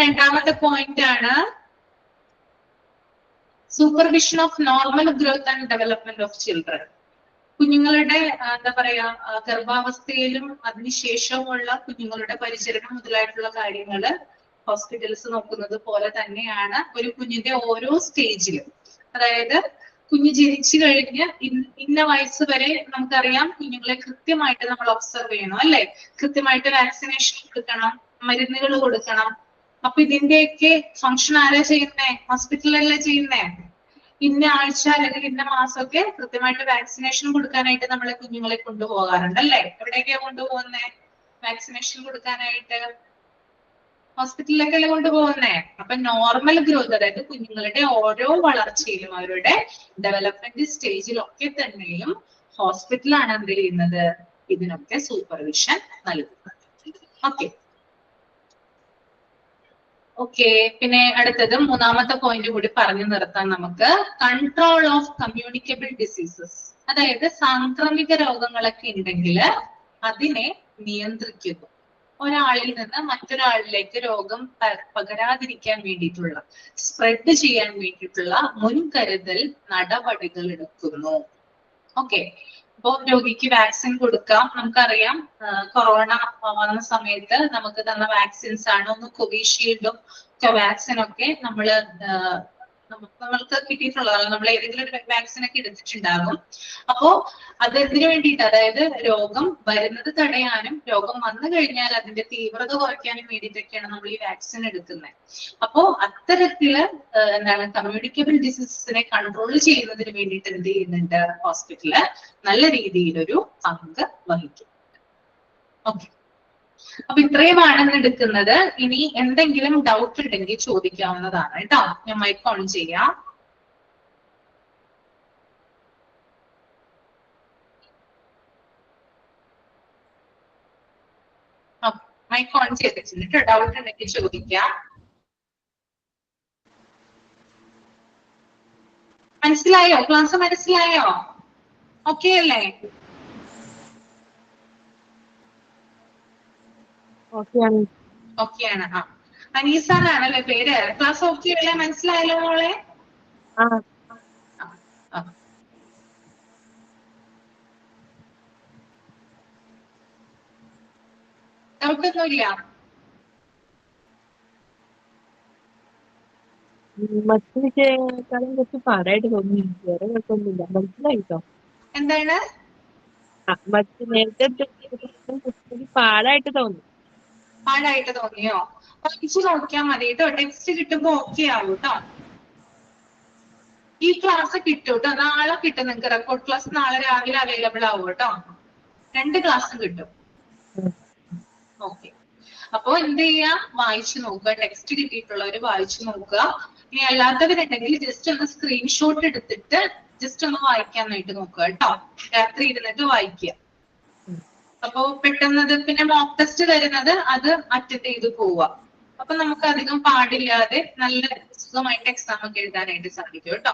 രണ്ടാമത്തെ പോയിന്റ് ആണ് supervision of normal growth and development of children. കുഞ്ഞുങ്ങളുടെ എന്താ പറയാ ഗർഭാവസ്ഥയിലും അതിനുശേഷവുമുള്ള കുഞ്ഞുങ്ങളുടെ പരിചരണം മുതലായിട്ടുള്ള കാര്യങ്ങള് ഹോസ്പിറ്റൽസ് നോക്കുന്നത് പോലെ തന്നെയാണ് ഒരു കുഞ്ഞിന്റെ ഓരോ സ്റ്റേജിലും. അതായത് കുഞ്ഞ് ജനിച്ചു കഴിഞ്ഞ് ഇന്ന വയസ്സ് വരെ നമുക്കറിയാം കുഞ്ഞുങ്ങളെ കൃത്യമായിട്ട് നമ്മൾ ഒബ്സർവ് ചെയ്യണം അല്ലെ. കൃത്യമായിട്ട് വാക്സിനേഷൻ കൊടുക്കണം, മരുന്നുകൾ കൊടുക്കണം. അപ്പൊ ഇതിന്റെയൊക്കെ ഫംഗ്ഷൻ ആരാ ചെയ്യുന്നേ? ഹോസ്പിറ്റലല്ലേ ചെയ്യുന്നേ. ഇന്ന ആഴ്ച അല്ലെങ്കിൽ ഇന്ന മാസമൊക്കെ കൃത്യമായിട്ട് വാക്സിനേഷൻ കൊടുക്കാനായിട്ട് നമ്മളെ കുഞ്ഞുങ്ങളെ കൊണ്ടുപോകാറുണ്ട് അല്ലെ. എവിടേക്കാ കൊണ്ടുപോകുന്നേ? വാക്സിനേഷൻ കൊടുക്കാനായിട്ട് ഹോസ്പിറ്റലിലേക്കല്ലേ കൊണ്ടുപോകുന്നേ. അപ്പൊ നോർമൽ ഗ്രോത്ത്, അതായത് കുഞ്ഞുങ്ങളുടെ ഓരോ വളർച്ചയിലും അവരുടെ ഡെവലപ്മെന്റ് സ്റ്റേജിലൊക്കെ തന്നെയും ഹോസ്പിറ്റലാണ് എന്ത് ചെയ്യുന്നത്, ഇതിനൊക്കെ സൂപ്പർവിഷൻ നൽകുന്നത്. ഓക്കെ ഓക്കെ പിന്നെ അടുത്തത് മൂന്നാമത്തെ പോയിന്റ് കൂടി പറഞ്ഞു നിർത്താൻ നമുക്ക്. Control of communicable diseases. അതായത് സാംക്രമിക രോഗങ്ങളൊക്കെ ഉണ്ടെങ്കിൽ അതിനെ നിയന്ത്രിക്കുന്നു. ഒരാളിൽ നിന്ന് മറ്റൊരാളിലേക്ക് രോഗം പകരാതിരിക്കാൻ വേണ്ടിയിട്ടുള്ള, സ്പ്രെഡ് ചെയ്യാൻ വേണ്ടിയിട്ടുള്ള മുൻകരുതൽ നടപടികൾ എടുക്കുന്നു. ഓക്കെ, അപ്പൊ രോഗിക്ക് വാക്സിൻ കൊടുക്കാം. നമുക്കറിയാം കൊറോണ വന്ന സമയത്ത് നമുക്ക് തന്ന വാക്സിൻസ് ആണ്. ഒന്ന് കോവിഷീൽഡും കോവാക്സിനും ഒക്കെ നമ്മൾക്ക് കിട്ടിയിട്ടുള്ളതാണ്. നമ്മൾ ഏതെങ്കിലും ഒരു വാക്സിൻ ഒക്കെ എടുത്തിട്ടുണ്ടാകും. അപ്പോ അതെന്തിനു വേണ്ടിയിട്ട്, അതായത് രോഗം വരുന്നത് തടയാനും രോഗം വന്നു കഴിഞ്ഞാൽ അതിന്റെ തീവ്രത കുറയ്ക്കാനും വേണ്ടിയിട്ടൊക്കെയാണ് നമ്മൾ ഈ വാക്സിൻ എടുക്കുന്നത്. അപ്പോ അത്തരത്തില് എന്താണ് കമ്മ്യൂണിക്കബിൾ ഡിസീസസിനെ കൺട്രോൾ ചെയ്യുന്നതിന് വേണ്ടിയിട്ട് എന്ത് ചെയ്യുന്നുണ്ട്, ഹോസ്പിറ്റല് നല്ല രീതിയിലൊരു പങ്ക് വഹിക്കും. ഓക്കെ, അപ്പൊ ഇത്രയുമാണ് എടുക്കുന്നത്. ഇനി എന്തെങ്കിലും ഡൗട്ട് ഉണ്ടെങ്കിൽ ചോദിക്കാവുന്നതാണ് കേട്ടോ. ഞാൻ മൈക്ക് ഓൺ ചെയ്യാം. മൈക്ക് ഓൺ ചെയ്തിട്ടുണ്ട്. ഡൗട്ട് ഉണ്ടെങ്കിൽ ചോദിക്കാം. മനസ്സിലായോ? ക്ലാസ് മനസ്സിലായോ? ഓക്കെ അല്ലേ? ഓക്കെയാണ്. അനീസ എന്നാണല്ലേ പേര്? ക്ലാസ് ഓക്കെ അല്ലേ? മനസ്സിലായല്ലോ മോളെ? ഡൗട്ടൊന്നുമില്ല? മറ്റു വിഷയങ്ങളെക്കാളും കുറച്ച് പാടായിട്ട് തോന്നി. വേറെ കുഴപ്പമൊന്നുമില്ല, മനസ്സിലായിട്ടോ. എന്താണ് മറ്റു നേരത്തെ പാടായിട്ട് തോന്നി. പാടായിട്ട് തോന്നിയോ? പഠിച്ചു നോക്കിയാൽ മതി കേട്ടോ. ടെക്സ്റ്റ് കിട്ടുമ്പോ ഓക്കെ ആവും കേട്ടോ. ഈ ക്ലാസ് കിട്ടും കേട്ടോ. നാളെ കിട്ടും നിങ്ങൾക്ക്. റെക്കോർഡ് ക്ലാസ് നാളെ രാവിലെ അവൈലബിൾ ആവും കേട്ടോ. 2 ക്ലാസ്സും കിട്ടും. ഓക്കെ, അപ്പൊ എന്ത് ചെയ്യാ, വായിച്ചു നോക്കുക. ടെക്സ്റ്റ് കിട്ടിയിട്ടുള്ളവര് വായിച്ചു നോക്കുക. ഇനി അല്ലാത്തവരുണ്ടെങ്കിൽ ജസ്റ്റ് ഒന്ന് സ്ക്രീൻഷോട്ട് എടുത്തിട്ട് ജസ്റ്റ് ഒന്ന് വായിക്കാനായിട്ട് നോക്കുക കേട്ടോ. രാത്രി ഇരുന്നിട്ട് വായിക്കുക. അപ്പൊ പെട്ടെന്നത് പിന്നെ മോക്ക് ടെസ്റ്റ് വരുന്നത് അത് അറ്റൻഡ് ചെയ്ത് പോവുക. അപ്പൊ നമുക്ക് അധികം പാടില്ലാതെ നല്ല സുഖമായിട്ട് എക്സാം ഒക്കെ എഴുതാനായിട്ട് സാധിക്കും കേട്ടോ.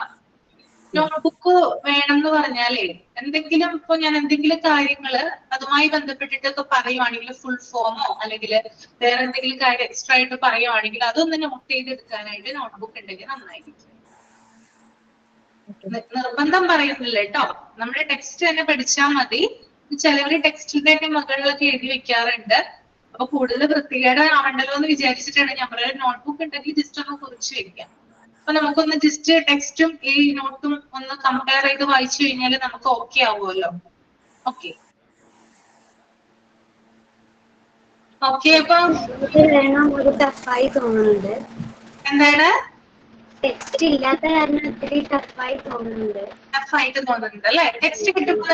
നോട്ട്ബുക്ക് വേണം എന്ന് പറഞ്ഞാലേ എന്തെങ്കിലും ഇപ്പൊ ഞാൻ എന്തെങ്കിലും കാര്യങ്ങള് അതുമായി ബന്ധപ്പെട്ടിട്ടൊക്കെ പറയുവാണെങ്കിൽ ഫുൾ ഫോമോ അല്ലെങ്കിൽ വേറെ എന്തെങ്കിലും കാര്യം എക്സ്ട്രാ ആയിട്ട് പറയുവാണെങ്കിൽ അതൊന്ന് നോട്ട് ചെയ്തെടുക്കാനായിട്ട് നോട്ട്ബുക്ക് ഉണ്ടെങ്കിൽ നന്നായിരിക്കും. നിർബന്ധം പറയുന്നില്ല കേട്ടോ. നമ്മുടെ ടെക്സ്റ്റ് തന്നെ പഠിച്ചാൽ മതി. ചിലവര് ടെക്സ്റ്റിന്റെ ഒക്കെ മുകളിലൊക്കെ എഴുതി വെക്കാറുണ്ട്. അപ്പൊ കൂടുതൽ വൃത്തികേട് ആവണ്ടല്ലോ എന്ന് വിചാരിച്ചിട്ടാണ് ഞാൻ പറയുന്നത്. നോട്ട്ബുക്ക് ഉണ്ടെങ്കിൽ ജസ്റ്റ് ഒന്ന് കുറിച്ച് വെക്കാം. അപ്പൊ നമുക്കൊന്ന് ജസ്റ്റ് ടെക്സ്റ്റും ഈ നോട്ടും ഒന്ന് കമ്പയർ ചെയ്ത് വായിച്ചു കഴിഞ്ഞാൽ നമുക്ക് ഓക്കെ ആവുമല്ലോ. ഓക്കെ ഓക്കെ, അപ്പൊ ഒരു ടഫായി തോന്നുന്നുണ്ട്. എന്താണ്? ടെക്സ്റ്റ് ഇല്ലാത്ത കാരണം ഒത്തിരി ടഫായി തോന്നുന്നുണ്ട്. ടഫായിട്ട് തോന്നുന്നുണ്ട് അല്ലെ? ടെക്സ്റ്റ് കിട്ടുമ്പോൾ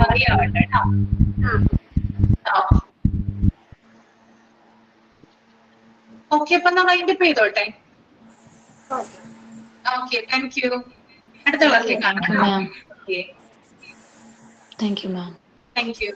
അറിയാവട്ടെ കേട്ടോ. ഓക്കെ, അപ്പൊ നമ്മൾ അതിന്റെ ചെയ്തോട്ടെ. Okay, thank you. അടുത്ത ക്ലാസ്സിൽ കാണാം. Thank you, ma'am. Thank you.